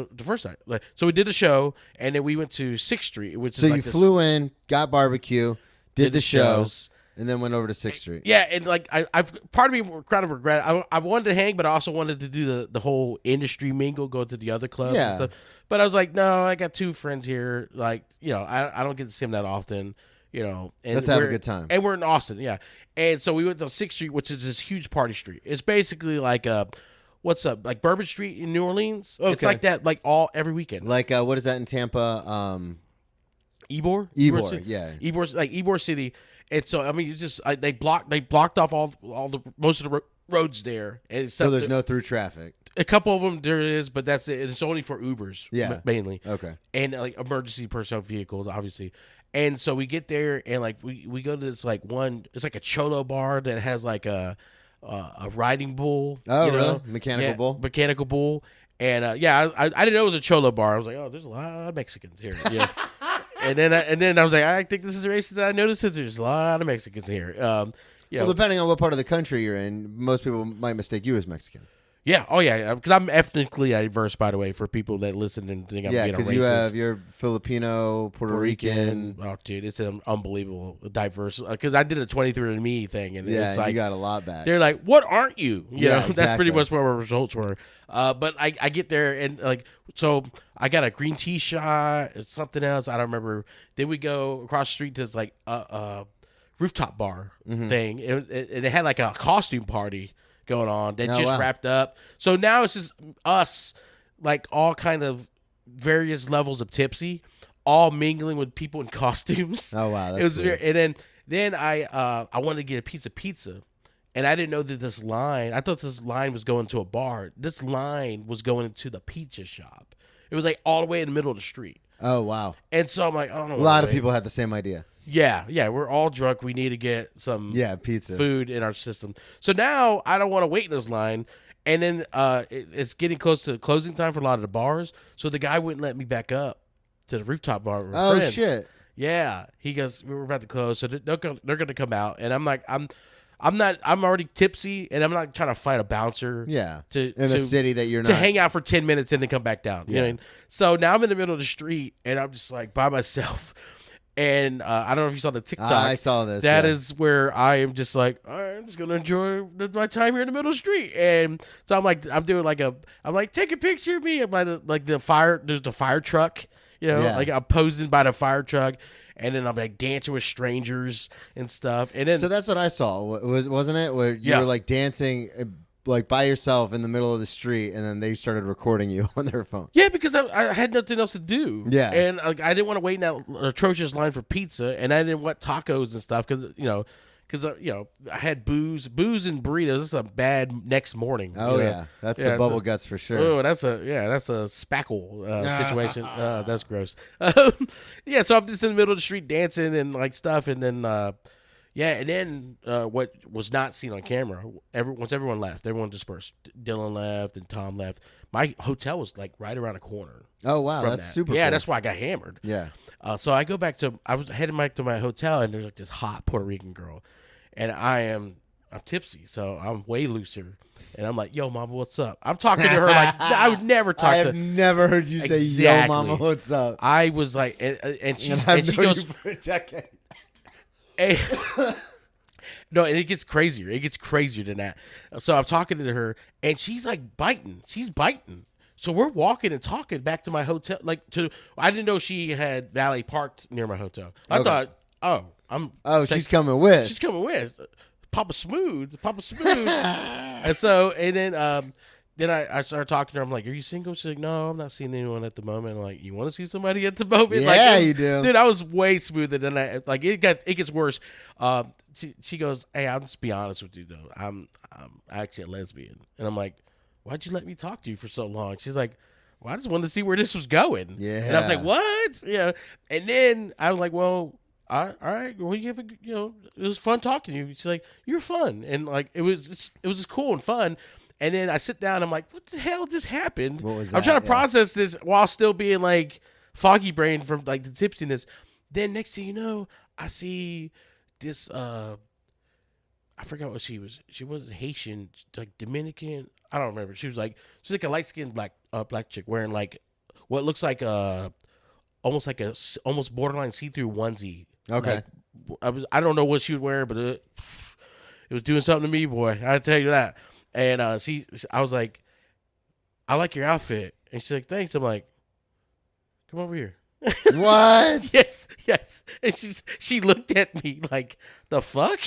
So we did the show, and then we went to 6th Street, which is so you flew in, got barbecue, did the shows. And then went over to 6th Street. Yeah, and like I've part of me kind of regret. I wanted to hang, but I also wanted to do the whole industry mingle, go to the other clubs and stuff. But I was like, no, I got 2 friends here. Like, I don't get to see them that often. And let's have a good time. And we're in Austin, yeah. And so we went to 6th Street, which is this huge party street. It's basically like what's up, like Bourbon Street in New Orleans. Okay. It's like that, like every weekend. Like what is that in Tampa? Ybor, yeah. Ybor's like Ybor City. And so I mean, they blocked off all most of the roads there. And so there's no through traffic. A couple of them there is, but that's it. It's only for Ubers, mainly. Okay. And like emergency personnel vehicles, obviously. And so we get there and like we go to this like it's like a cholo bar that has like a riding bull. Oh, really? Mechanical bull. And I didn't know it was a cholo bar. I was like, oh, there's a lot of Mexicans here. Yeah. And then I was like, I think this is a race that I noticed that there's a lot of Mexicans here. Well, depending on what part of the country you're in, most people might mistake you as Mexican. Yeah. Oh, yeah. Because I'm ethnically diverse, by the way, for people that listen and think I'm being a racist. Yeah, because you're Filipino, Puerto Rican. Oh, dude, it's an unbelievable diverse. Because I did a 23andMe thing, and it's like you got a lot back. They're like, "What aren't you?" You know, exactly. That's pretty much what our results were. But I get there and like, so I got a green tea shot, something else I don't remember. Then we go across the street to this like rooftop bar thing, and it had like a costume party going on that wrapped up. So now it's just us, like all kind of various levels of tipsy, all mingling with people in costumes. Oh wow, that's it was cool. And then I wanted to get a piece of pizza, and I didn't know that this line. I thought this line was going to a bar. This line was going into the pizza shop. It was like all the way in the middle of the street. Oh wow! And so I'm like, I don't know. A lot of people had the same idea. Yeah, we're all drunk. We need to get some pizza food in our system. So now I don't want to wait in this line. And then it's getting close to closing time for a lot of the bars. So the guy wouldn't let me back up to the rooftop bar with friends. Shit. Yeah. He goes, we were about to close. So they're going to come out. And I'm like, I'm already tipsy, and I'm not trying to fight a bouncer. Yeah. In a city that you're not. To hang out for 10 minutes and then come back down. You know what I mean? So now I'm in the middle of the street, and I'm just like by myself. And I don't know if you saw the TikTok. I saw this. That is where I am just like, all right, I'm just gonna enjoy my time here in the middle of the street. And so I'm doing take a picture of me by the fire. There's the fire truck, like I'm posing by the fire truck, and then I'm like dancing with strangers and stuff. And then so that's what I saw. Wasn't it? Where you were like dancing. Like by yourself in the middle of the street, and then they started recording you on their phone. Yeah, because I had nothing else to do. Yeah, and I didn't want to wait in that atrocious line for pizza, and I didn't want tacos and stuff because I had booze and burritos. This is a bad next morning. Oh yeah, that's the bubble guts for sure. Oh, that's a spackle situation. That's gross. Yeah, so I'm just in the middle of the street dancing and like stuff, and then. And then what was not seen on camera, once everyone left, everyone dispersed. Dylan left and Tom left. My hotel was like right around the corner. Oh, wow. That's super cool. Yeah, that's why I got hammered. Yeah. So I was heading back to my hotel, and there's like this hot Puerto Rican girl. And I'm tipsy, so I'm way looser. And I'm like, yo, mama, what's up? I'm talking to her like I would never talk to I have never heard you say, yo, mama, what's up? I was like, and she goes, for a decade. No, and it gets crazier. It gets crazier than that. So I'm talking to her, and she's like biting. She's biting. So we're walking and talking back to my hotel. I didn't know she had valet parked near my hotel. I thought, she's coming with. She's coming with. Papa Smooth. And then I started talking to her. I'm like, are you single? She's like, no, I'm not seeing anyone at the moment. I'm like, you want to see somebody at the moment? Yeah, you do. Dude, I was way smoother than that. Like, it gets worse. She goes, hey, I'll just be honest with you, though. I'm actually a lesbian. And I'm like, why'd you let me talk to you for so long? She's like, well, I just wanted to see where this was going. Yeah. And I was like, what? Yeah. And then I was like, well, all right. Well, it was fun talking to you. She's like, you're fun. And like, it was just cool and fun. And then I sit down. I'm like, what the hell just happened? What was that? I'm trying to process this while still being like foggy brain from like the tipsiness. Then next thing you know, I see this. I forgot what she was. She wasn't Haitian, like Dominican. I don't remember. She's like a light skinned black chick wearing like what looks like almost borderline see through onesie. Okay. Like, I don't know what she was wearing, but it was doing something to me, boy. I tell you that. And I was like, I like your outfit. And she's like, thanks. I'm like, come over here. What? Yes. And she looked at me like, the fuck?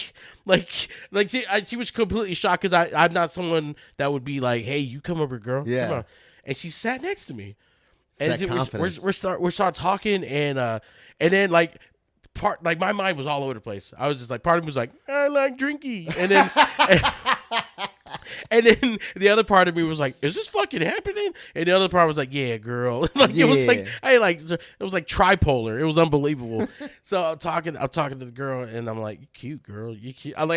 Like she was completely shocked because I'm not someone that would be like, hey, you come over, girl. Yeah. Come on. And she sat next to me. It's And that confidence. we start talking, and then like my mind was all over the place. I was just like, part of me was like, I like drinking, and then. And then the other part of me was like, is this fucking happening? And the other part was like, yeah, girl. It was like, it was like tripolar. It was unbelievable. So I'm talking to the girl, and I'm like, you cute, girl. You cute. I'm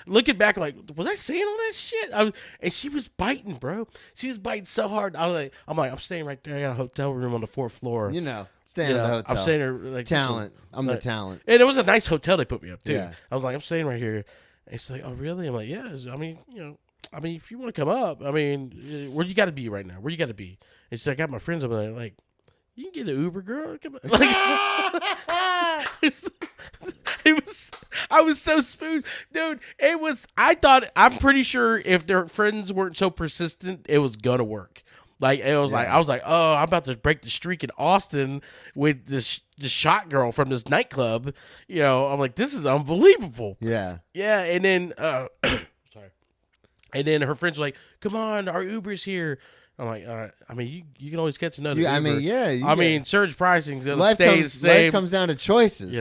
looking back like, was I saying all that shit? And she was biting, bro. She was biting so hard. I'm staying right there. I got a hotel room on the 4th floor. Staying at the hotel. I'm staying there like talent. I'm the talent. And it was a nice hotel they put me up too. Yeah. I was like, I'm staying right here. And she's like, oh really? I'm like, yeah. I mean, if you want to come up, I mean, where you got to be right now? Where you got to be? And she's like, I got my friends over there. Like, you can get an Uber, girl. Come on. Like, I was so smooth, dude. I'm pretty sure if their friends weren't so persistent, it was gonna work. Like it was like I was like, oh, I'm about to break the streak in Austin with this shot girl from this nightclub. I'm like, this is unbelievable. Yeah. Yeah, and then sorry. And then her friends were like, come on, our Uber's here. I'm like, all right. I mean, you can always catch another Uber. I mean, yeah. I mean, surge pricing, it'll life stay the same. Life comes down to choices.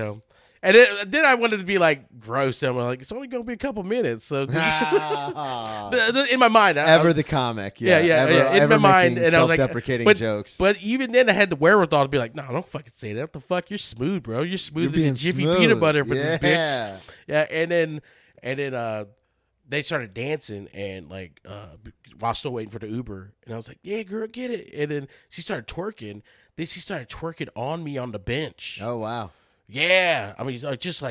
And then I wanted to be like gross. And I'm like, it's only going to be a couple minutes. So in my mind, the comic, yeah. In my mind, and I was like, self-deprecating jokes. But even then, I had the wherewithal to be like, no, don't fucking say that. What the fuck? You're smooth, bro. You're smoother than Jiffy peanut butter for this bitch. Yeah, and then they started dancing and like while still waiting for the Uber, and I was like, yeah, girl, get it. And then she started twerking. Then she started twerking on me on the bench. Oh wow. Yeah, I mean, just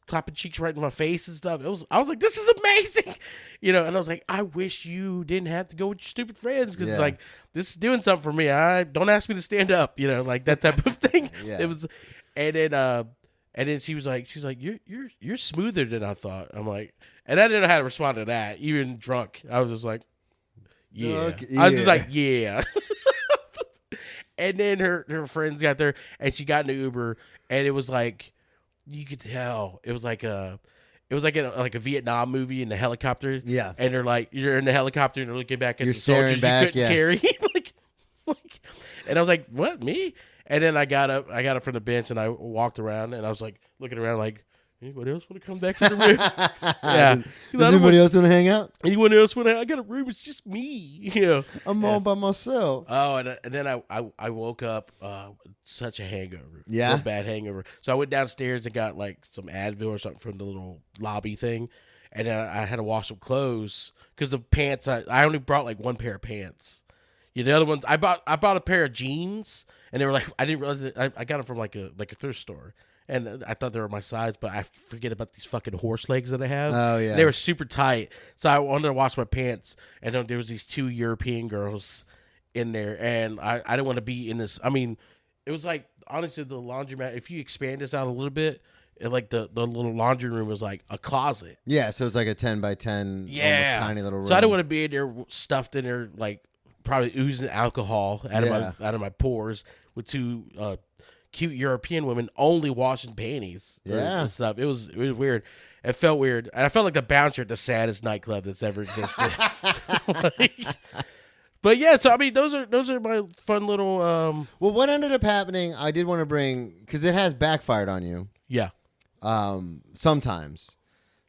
clapping cheeks right in my face and stuff. I was like, this is amazing, And I was like, I wish you didn't have to go with your stupid friends because it's like this is doing something for me. Don't ask me to stand up, like that type of thing. It was, and then she's like, you're smoother than I thought. I'm like, and I didn't know how to respond to that, even drunk. I was just like, yeah. Okay, I was just like, yeah. And then her friends got there, and she got in the Uber, and it was like, you could tell it was like a Vietnam movie in the helicopter. Yeah, and they're like, you're in the helicopter, and they're looking back at you're the soldiers back, you couldn't carry, like, and I was like, what, me? And then I got up from the bench, and I walked around, and I was like looking around, like, anybody else want to come back to the room? Yeah. Does anybody else want to hang out? Anyone else want to? I got a room. It's just me. I'm all by myself. Oh, and then I woke up such a hangover. Yeah, a bad hangover. So I went downstairs and got like some Advil or something from the little lobby thing, and then I had to wash some clothes because the pants I only brought like one pair of pants. The other ones I bought a pair of jeans, and they were like, I didn't realize that I got them from like a thrift store. And I thought they were my size, but I forget about these fucking horse legs that I have. Oh, yeah. They were super tight. So I wanted to wash my pants, and then there was these 2 European girls in there, and I didn't want to be in this. I mean, it was like, honestly, the laundromat, if you expand this out a little bit, like the little laundry room was like a closet. Yeah, so it's like a 10 by 10, almost tiny little room. So I didn't want to be in there stuffed in there, like probably oozing alcohol out of my pores with 2 cute European women only washing panties and stuff. It was weird. It felt weird. And I felt like the bouncer at the saddest nightclub that's ever existed. But yeah, so I mean those are my fun little Well, what ended up happening, I did want to bring, because it has backfired on you. Yeah. Sometimes.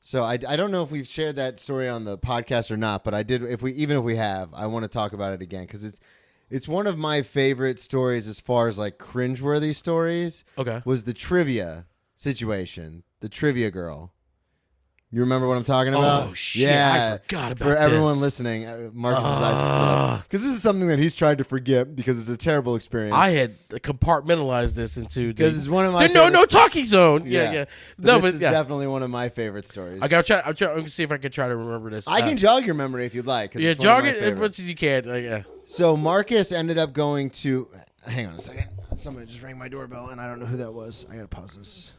So I don't know if we've shared that story on the podcast or not, but I did. Even if we have, I want to talk about it again because it's one of my favorite stories as far as like cringeworthy stories. Okay. Was the trivia situation, the trivia girl. You remember what I'm talking about? Oh, shit. Yeah. I forgot about For everyone listening, Marcus's eyes because this is something that he's tried to forget because it's a terrible experience. I had compartmentalized this into because it's one of my no talking zone. Yeah. No, but this is definitely one of my favorite stories. I'm gonna see if I can try to remember this. I can jog your memory if you'd like. Yeah, jog it as much as you can. Yeah. So Marcus ended up going to. Hang on a second. Somebody just rang my doorbell, and I don't know who that was. I gotta pause this.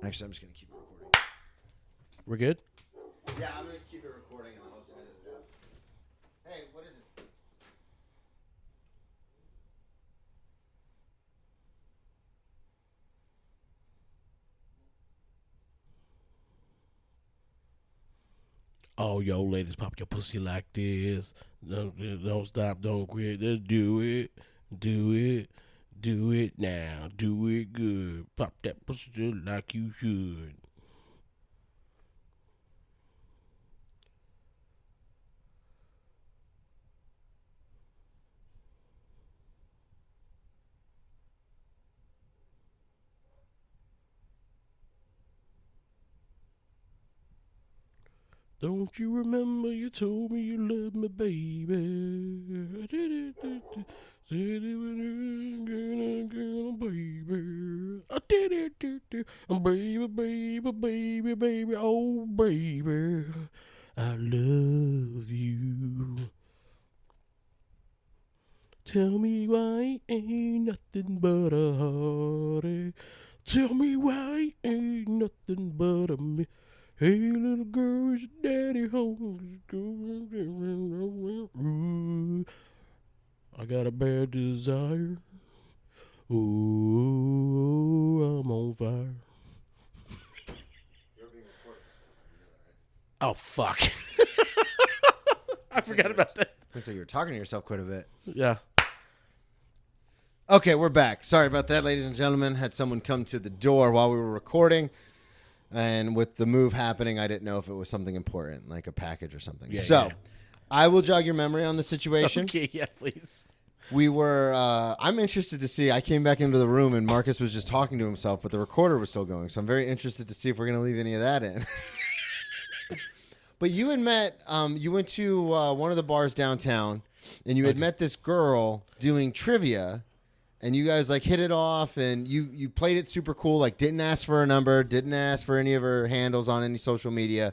Actually, I'm just gonna keep it recording. We're good? Yeah, I'm going to keep it recording and I'll just edit it out. Hey, what is it? Oh, yo, ladies, pop your pussy like this. Don't stop, don't quit. Just do it. Do it. Do it now. Do it good. Pop that pussy just like you should. Don't you remember you told me you loved me, baby? Baby, baby, oh baby, I love you. Tell me why ain't nothing but a heartache. Tell me why ain't nothing but a me. Hey, little girl, is your daddy home? I got a bad desire. Ooh, I'm on fire. Oh, fuck. I forgot about that. So you were talking to yourself quite a bit. Yeah. Okay, we're back. Sorry about that, ladies and gentlemen. Had someone come to the door while we were recording. And with the move happening, I didn't know if it was something important, like a package or something. Yeah. I will jog your memory on the situation. Okay, yeah, please. We were, I'm interested to see, I came back into the room and Marcus was just talking to himself, but the recorder was still going. So I'm very interested to see if we're going to leave any of that in. But you had met, you went to one of the bars downtown and you had met this girl doing trivia. And you guys like hit it off, and you played it super cool. Like didn't ask for her number, didn't ask for any of her handles on any social media,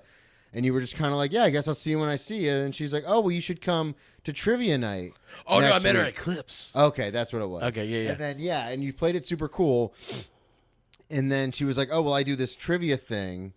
and you were just kind of like, yeah, I guess I'll see you when I see you. And she's like, oh, well, you should come to trivia night. Oh no, I met her at Clips. Okay, that's what it was. Okay, yeah. And then and you played it super cool. And then she was like, oh, well, I do this trivia thing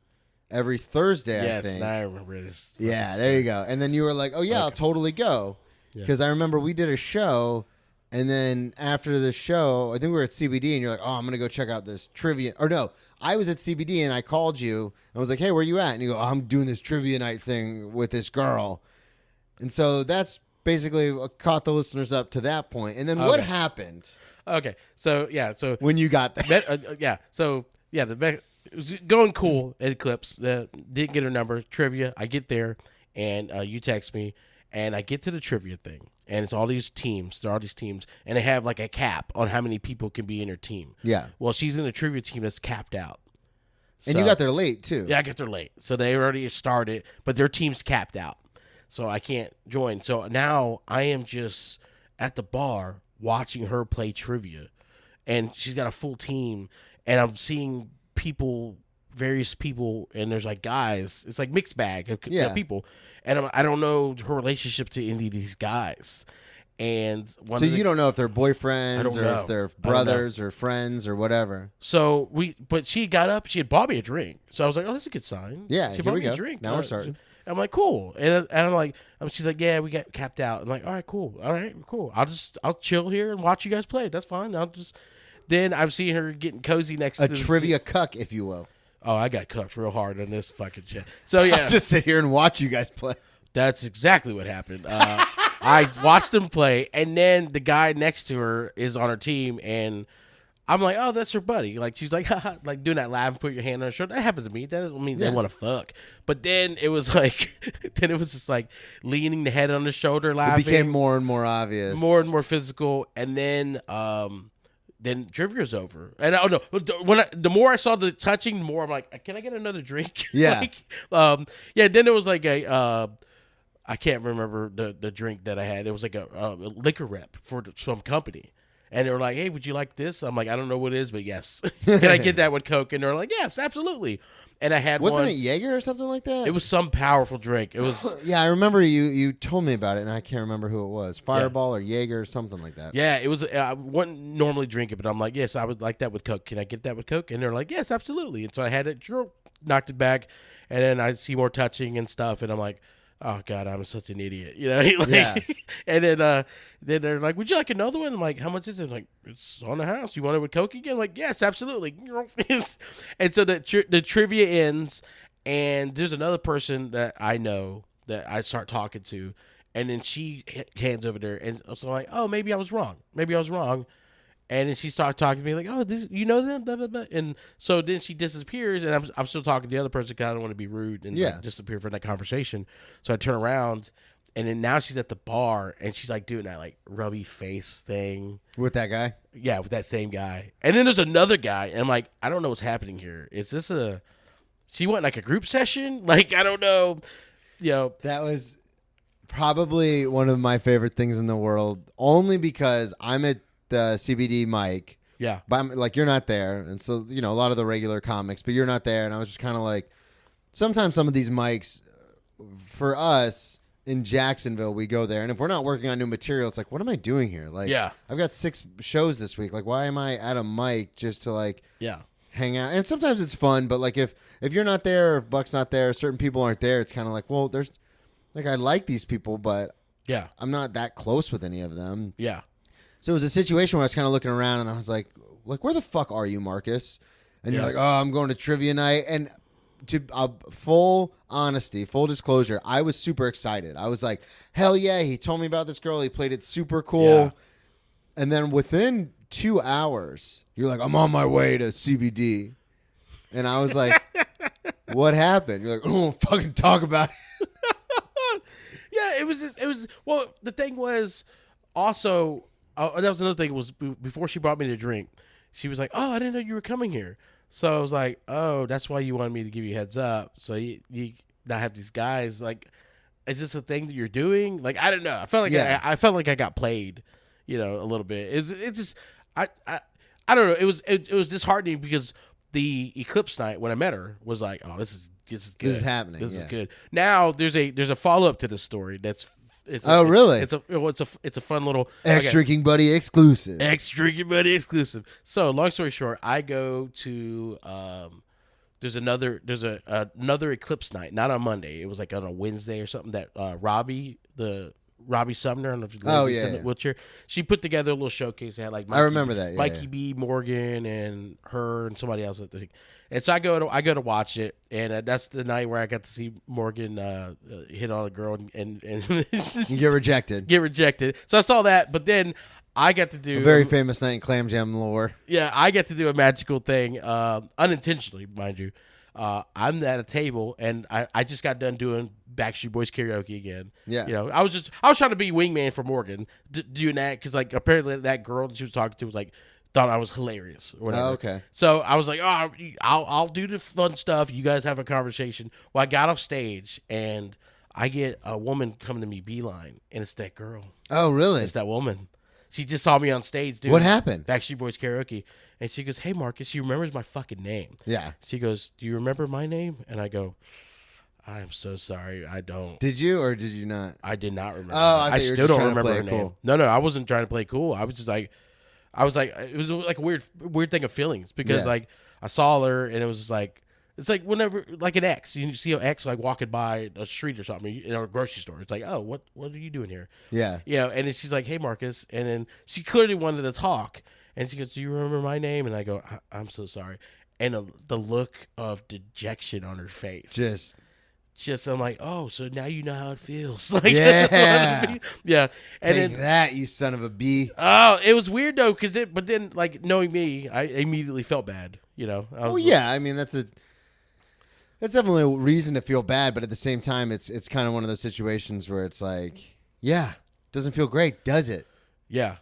every Thursday. I think. I remember this. Yeah, there you go. And then you were like, oh yeah, I'll totally go, because I remember we did a show. And then after the show, I think we were at CBD, and you're like, oh, I'm going to go check out this trivia. Or no, I was at CBD, and I called you. And I was like, hey, where you at? And you go, oh, I'm doing this trivia night thing with this girl. And so that's basically what caught the listeners up to that point. And then what happened? Okay. So, yeah. So when you got there. It was going cool at Eclipse. Didn't get her number. Trivia. I get there, and you text me, and I get to the trivia thing. And it's all these teams. There are all these teams. And they have like a cap on how many people can be in their team. Yeah. Well, she's in a trivia team that's capped out. And you got there late, too. Yeah, I got there late. So they already started, but their team's capped out. So I can't join. So now I am just at the bar watching her play trivia. And she's got a full team. And I'm seeing various people, and there's like guys. It's like mixed bag of people. And I don't know her relationship to any of these guys. And so you don't know if they're boyfriends or if they're brothers or friends or whatever. So but she got up, she had bought me a drink. So I was like, oh, that's a good sign. Yeah, she here we me go. A drink. Now we're starting. I'm like, cool. And I'm like, she's like, yeah, we got capped out. I'm like, all right, cool. All right, cool. I'll chill here and watch you guys play. That's fine. Then I'm seeing her getting cozy next to a trivia cuck, if you will. Oh, I got cooked real hard on this fucking shit. So yeah, I'll just sit here and watch you guys play. That's exactly what happened. I watched them play, and then the guy next to her is on her team, and I'm like, oh, that's her buddy. Like she's like, haha, like doing that laugh and put your hand on her shoulder. That happens to me. That doesn't mean they want to fuck. But then it was like, just like leaning the head on the shoulder, laughing. It became more and more obvious, more and more physical, and then trivia's over. And the more I saw the touching, the more I'm like, can I get another drink? Yeah. Then it was like I can't remember the drink that I had. It was like a liquor rep for some company. And they were like, hey, would you like this? I'm like, I don't know what it is, but yes. Can I get that with Coke? And they're like, yes, absolutely. And I had Wasn't it Jaeger or something like that? It was some powerful drink. It was. Yeah, I remember you told me about it, and I can't remember who it was. Fireball or Jaeger or something like that. Yeah, it was. I wouldn't normally drink it, but I'm like, yes, I would like that with Coke. Can I get that with Coke? And they're like, yes, absolutely. And so I had it, knocked it back, and then I see more touching and stuff, and I'm like, oh God, I'm such an idiot, you know? Yeah. And then they're like, would you like another one? I'm like, how much is it? I'm like, it's on the house. You want it with Coke again? I'm like, yes, absolutely. And so the trivia ends, and there's another person that I know that I start talking to, and then she hands over there, and so I'm like, oh, maybe I was wrong. And then she started talking to me like, oh, you know them? Blah, blah, blah. And so then she disappears, and I'm still talking to the other person because I don't want to be rude and like, disappear from that conversation. So I turn around, and then now she's at the bar, and she's like doing that like rubby face thing. With that guy? Yeah, with that same guy. And then there's another guy, and I'm like, I don't know what's happening here. Is this she went like a group session? Like, I don't know. You know. That was probably one of my favorite things in the world, only because I'm at the CBD mic. Yeah. But I'm, like, you're not there. And so, you know, a lot of the regular comics, but you're not there. And I was just kind of like, sometimes some of these mics, for us in Jacksonville, we go there. And if we're not working on new material, it's like, what am I doing here? Like, I've got 6 shows this week. Like, why am I at a mic just to like hang out? And sometimes it's fun, but like if you're not there or if Buck's not there, certain people aren't there, it's kind of like, well, there's like, I like these people, but I'm not that close with any of them. Yeah. So it was a situation where I was kind of looking around, and I was like, where the fuck are you, Marcus? And you're like, oh, I'm going to trivia night. And to full honesty, full disclosure, I was super excited. I was like, hell yeah, he told me about this girl. He played it super cool. Yeah. And then within 2 hours, you're like, I'm on my way to CBD. And I was like, what happened? You're like, oh, fucking talk about it. Yeah, it was. Well, the thing was also, that was another thing was before she brought me to drink, she was like, oh, I didn't know you were coming here. So I was like, oh, that's why you wanted me to give you a heads up. So you not have these guys like, is this a thing that you're doing? Like, I don't know. I felt like I felt like I got played, a little bit. It's just I don't know. It was disheartening because the Eclipse night when I met her was like, oh, this is good. This is happening. This is good. Now there's a follow up to this story. Really? It's a fun little Drinking Buddy exclusive. Drinking Buddy exclusive. So long story short, I go to there's another Eclipse night, not on Monday. It was like on a Wednesday or something that Robbie Sumner, I don't know if you in the wheelchair. She put together a little showcase. They had like I remember that. Mikey B, Morgan, and her and somebody else. And so I go to watch it, and that's the night where I got to see Morgan hit on a girl and get rejected. Get rejected. So I saw that, but then I got to do a very famous night in Clam Jam lore. Yeah, I get to do a magical thing, unintentionally, mind you. I'm at a table, and I just got done doing Backstreet Boys karaoke again. Yeah, I was trying to be wingman for Morgan, doing that because like apparently that girl that she was talking to was like thought I was hilarious or whatever. Oh, okay. So I was like, oh, I'll do the fun stuff. You guys have a conversation. Well, I got off stage and I get a woman coming to me beeline, and it's that girl. Oh, really? It's that woman. She just saw me on stage doing What happened? Backstreet Boys karaoke. And she goes, hey, Marcus, she remembers my fucking name. Yeah. She goes, do you remember my name? And I go, I'm so sorry, I don't. Did you or did you not? I did not remember. Oh, I still don't remember her name. Cool. No, I wasn't trying to play cool. I was just like, it was like a weird thing of feelings because like I saw her and it was like, it's like whenever, like an ex, you see an ex like walking by a street or something in a grocery store. It's like, oh, what are you doing here? Yeah. And then she's like, hey, Marcus. And then she clearly wanted to talk. And she goes, do you remember my name? And I go, I'm so sorry. And the look of dejection on her face. Just I'm like, oh, so now you know how it feels. Like, yeah. Yeah. And Take then, that, you son of a bee. Oh, it was weird, though, but then, like, knowing me, I immediately felt bad, I was I mean, that's definitely a reason to feel bad, but at the same time, it's kind of one of those situations where it's like, yeah, doesn't feel great, does it? Yeah.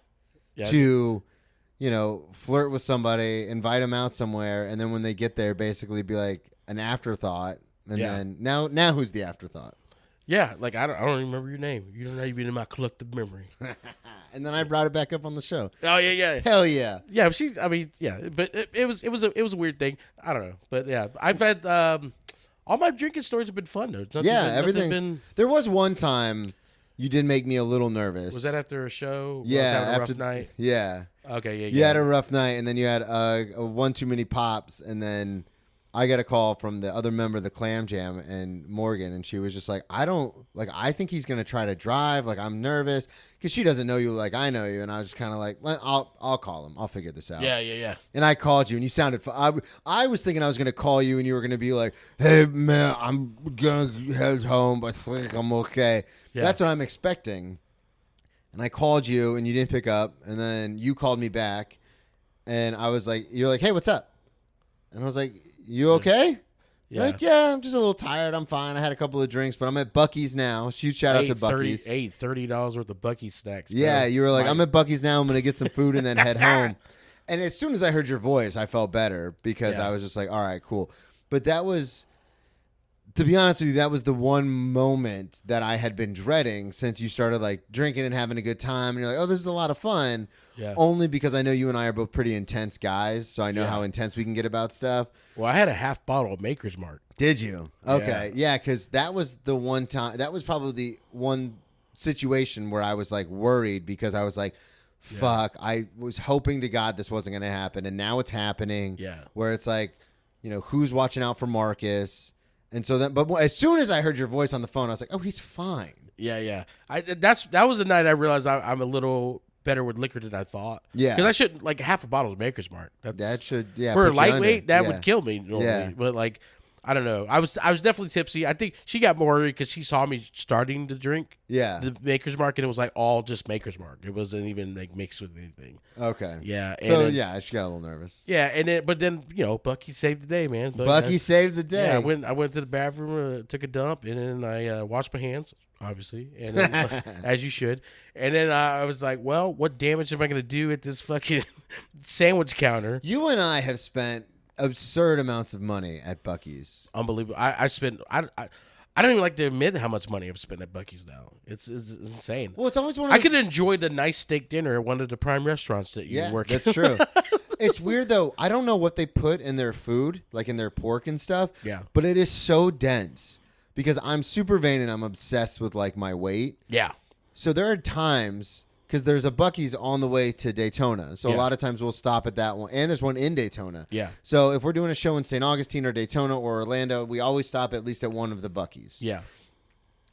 To, flirt with somebody, invite them out somewhere, and then when they get there, basically be like an afterthought, and then now who's the afterthought? Yeah, like I don't even remember your name. You don't even in my collective memory. And then I brought it back up on the show. Oh yeah. Hell yeah. Yeah, but it was a weird thing. I don't know, but yeah, I've had all my drinking stories have been fun though. Everything. There was one time you did make me a little nervous. Was that after a show? Yeah, after a rough night. Yeah. Okay, yeah. You had a rough night, and then you had one too many pops, and then I got a call from the other member of the Clam Jam and Morgan, and she was just like, I think he's going to try to drive. Like, I'm nervous because she doesn't know you like I know you. And I was just kind of like, I'll call him. I'll figure this out. Yeah. And I called you and you sounded I was thinking I was going to call you and you were going to be like, hey, man, I'm going to head home. I think I'm okay. Yeah. That's what I'm expecting. And I called you and you didn't pick up. And then you called me back. And I was like, you're like, hey, what's up? And I was like, you okay? Yeah. Like, yeah, I'm just a little tired. I'm fine. I had a couple of drinks, but I'm at Buc-ee's now. Huge shout out to Buc-ee's. $30 worth of Buc-ee's snacks. Bro. Yeah, you were like, I'm at Buc-ee's now. I'm going to get some food and then head home. And as soon as I heard your voice, I felt better because I was just like, all right, cool. But that was, to be honest with you, that was the one moment that I had been dreading since you started like drinking and having a good time. And you're like, oh, this is a lot of fun. Yeah. Only because I know you and I are both pretty intense guys. So I know how intense we can get about stuff. Well, I had a half bottle of Maker's Mark. Did you? Okay. Yeah, because that was the one time. That was probably the one situation where I was like worried because I was like, fuck, I was hoping to God this wasn't going to happen. And now it's happening. Yeah. Where it's like, who's watching out for Marcus? And so but as soon as I heard your voice on the phone, I was like, oh, he's fine. Yeah. That was the night I realized I'm a little better with liquor than I thought. Yeah. Because I shouldn't, like half a bottle of Maker's Mark. For a lightweight, that would kill me normally. Yeah. But like, I don't know. I was definitely tipsy. I think she got more because she saw me starting to drink. Yeah. The Maker's Mark, and it was like all just Maker's Mark. It wasn't even like mixed with anything. Okay. Yeah. So yeah, she got a little nervous. Yeah, but then Bucky saved the day, man. Bucky saved the day. Yeah, I went to the bathroom, took a dump, and then I washed my hands, obviously, and then, as you should. And then I was like, well, what damage am I going to do at this fucking sandwich counter? You and I have spent absurd amounts of money at Bucky's. Unbelievable. I spent. I don't even like to admit how much money I've spent at Bucky's now. It's insane. Well, it's always one of I could have enjoyed a nice steak dinner at one of the prime restaurants that you work at. That's true. It's weird, though. I don't know what they put in their food, like in their pork and stuff. Yeah. But it is so dense because I'm super vain and I'm obsessed with, like, my weight. Yeah. So there are times, because there's a Bucky's on the way to Daytona. So a lot of times we'll stop at that one. And there's one in Daytona. Yeah. So if we're doing a show in St. Augustine or Daytona or Orlando, we always stop at least at one of the Bucky's. Yeah.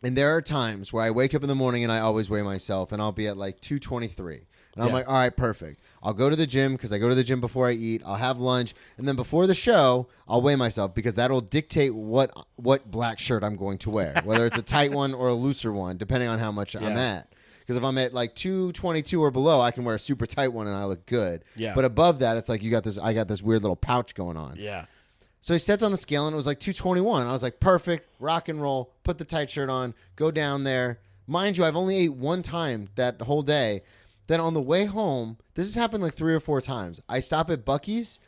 And there are times where I wake up in the morning and I always weigh myself, and I'll be at like 223. And I'm like, all right, perfect. I'll go to the gym because I go to the gym before I eat. I'll have lunch. And then before the show, I'll weigh myself because that'll dictate what black shirt I'm going to wear, whether it's a tight one or a looser one, depending on how much I'm at. Because if I'm at like 222 or below, I can wear a super tight one and I look good. Yeah. But above that, it's like I got this weird little pouch going on. Yeah. So I stepped on the scale and it was like 221. I was like, perfect, rock and roll, put the tight shirt on, go down there. Mind you, I've only ate one time that whole day. Then on the way home, this has happened like 3 or 4 times. I stop at Bucky's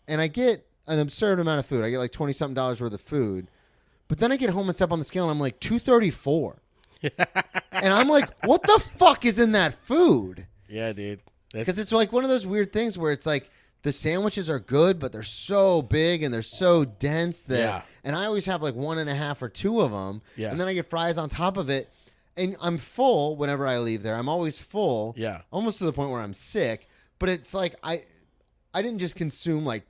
and I get an absurd amount of food. I get like $20-something worth of food. But then I get home and step on the scale and I'm like 234. And I'm like, what the fuck is in that food? Yeah, dude. Because it's like one of those weird things where it's like the sandwiches are good, but they're so big and they're so dense that, and I always have like 1.5 or 2 of them. Yeah. And then I get fries on top of it. And I'm full whenever I leave there. I'm always full. Yeah. Almost to the point where I'm sick. But it's like I didn't just consume like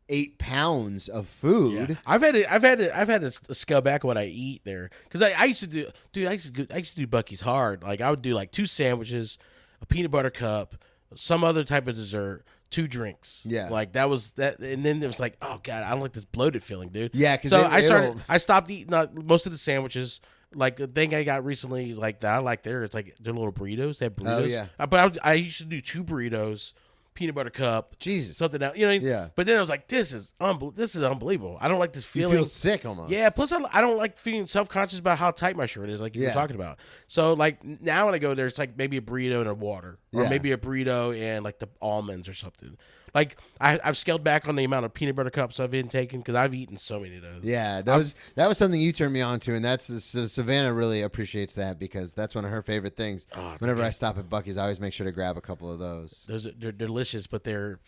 8 pounds of food. Yeah. I've had to scale back what I eat there because I used to do, dude. I used to do Bucky's hard. Like I would do like 2 sandwiches, a peanut butter cup, some other type of dessert, 2 drinks. Yeah, like that was that, and then it was like, oh god, I don't like this bloated feeling, dude. Yeah, because so I stopped eating most of the sandwiches. Like the thing I got recently, like that I like there, it's like their little burritos. They have burritos. Oh yeah, but I used to do 2 burritos. Peanut butter cup, Jesus, something else. You know what I mean? Yeah. But then I was like, this is unbelievable. I don't like this feeling. You feel sick almost. Yeah. Plus, I don't like feeling self-conscious about how tight my shirt is, like you were talking about. So, like now when I go there, it's like maybe a burrito and a water, or maybe a burrito and like the almonds or something. Like I've scaled back on the amount of peanut butter cups I've been taking because I've eaten so many of those. Yeah, that was something you turned me on to, and that's so Savannah really appreciates that because that's one of her favorite things. Oh, whenever I stop at Bucky's, I always make sure to grab a couple of those. They're delicious, but they're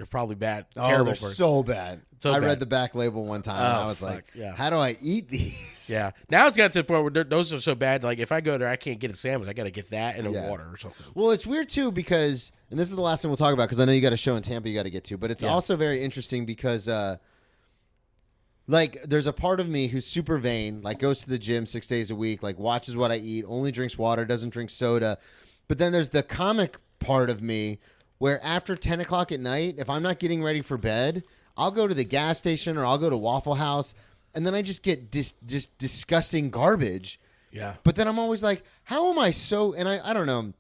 probably bad. Oh, terrible. They're so bad. So I read the back label one time, and I was like, how do I eat these? Yeah. Now it's got to the point where those are so bad. Like if I go there, I can't get a sandwich. I got to get that and a water or something. Well, it's weird too because. And this is the last thing we'll talk about because I know you got a show in Tampa you got to get to. But it's also very interesting because, like, there's a part of me who's super vain, like goes to the gym 6 days a week, like watches what I eat, only drinks water, doesn't drink soda. But then there's the comic part of me where after 10 o'clock at night, if I'm not getting ready for bed, I'll go to the gas station or I'll go to Waffle House, and then I just get just disgusting garbage. Yeah. But then I'm always like, how am I so... And I don't know...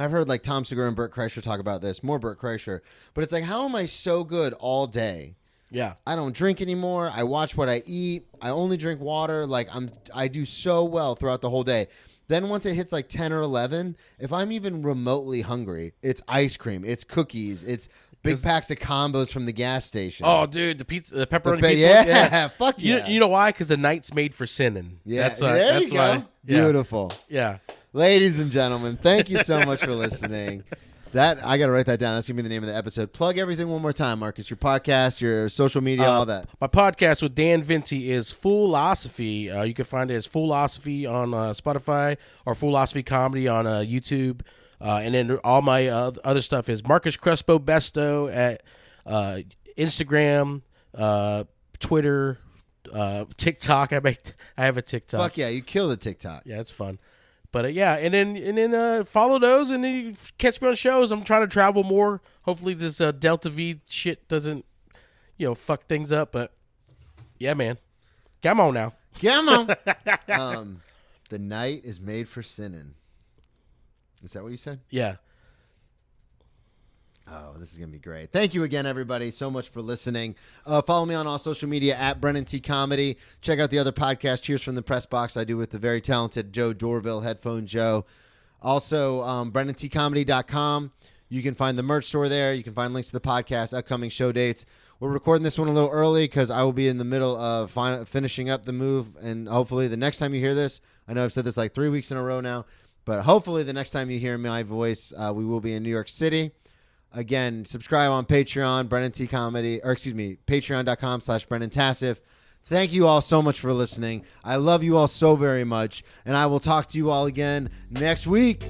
I've heard like Tom Segura and Burt Kreischer talk about this, more Burt Kreischer, but it's like, how am I so good all day? Yeah. I don't drink anymore. I watch what I eat. I only drink water. Like I do so well throughout the whole day. Then once it hits like 10 or 11, if I'm even remotely hungry, it's ice cream, it's cookies, it's big packs of combos from the gas station. Oh, dude, the pepperoni pizza. Yeah, fuck yeah. You know why? Because the night's made for Sinnin. Yeah, there you go. Why. Beautiful. Yeah. Ladies and gentlemen, thank you so much for listening. I got to write that down. That's going to be the name of the episode. Plug everything one more time, Marcus. Your podcast, your social media, all that. My podcast with Dan Vinci is Foolosophy. You can find it as Foolosophy on Spotify or Foolosophy Comedy on YouTube. And then all my other stuff is Marcus Crespo Besto at Instagram, Twitter, TikTok. I have a TikTok. Fuck yeah, you kill the TikTok. Yeah, it's fun. But and then follow those, and then you catch me on shows. I'm trying to travel more. Hopefully this Delta V shit doesn't, fuck things up. But Yeah, man. Come on now. Come on. The night is made for sinning. Is that what you said? Yeah. Oh, this is going to be great. Thank you again, everybody, so much for listening. Follow me on all social media at Brennan T. Comedy. Check out the other podcast, Cheers from the Press Box, I do with the very talented Joe Dorville, Headphone Joe. Also, BrennanTComedy.com. You can find the merch store there. You can find links to the podcast, upcoming show dates. We're recording this one a little early because I will be in the middle of finishing up the move, and hopefully the next time you hear this, I know I've said this like 3 weeks in a row now, but hopefully the next time you hear my voice, we will be in New York City. Again, subscribe on Patreon, Brennan T. Comedy, or excuse me, patreon.com/Brennan Tassif. Thank you all so much for listening. I love you all so very much, and I will talk to you all again next week.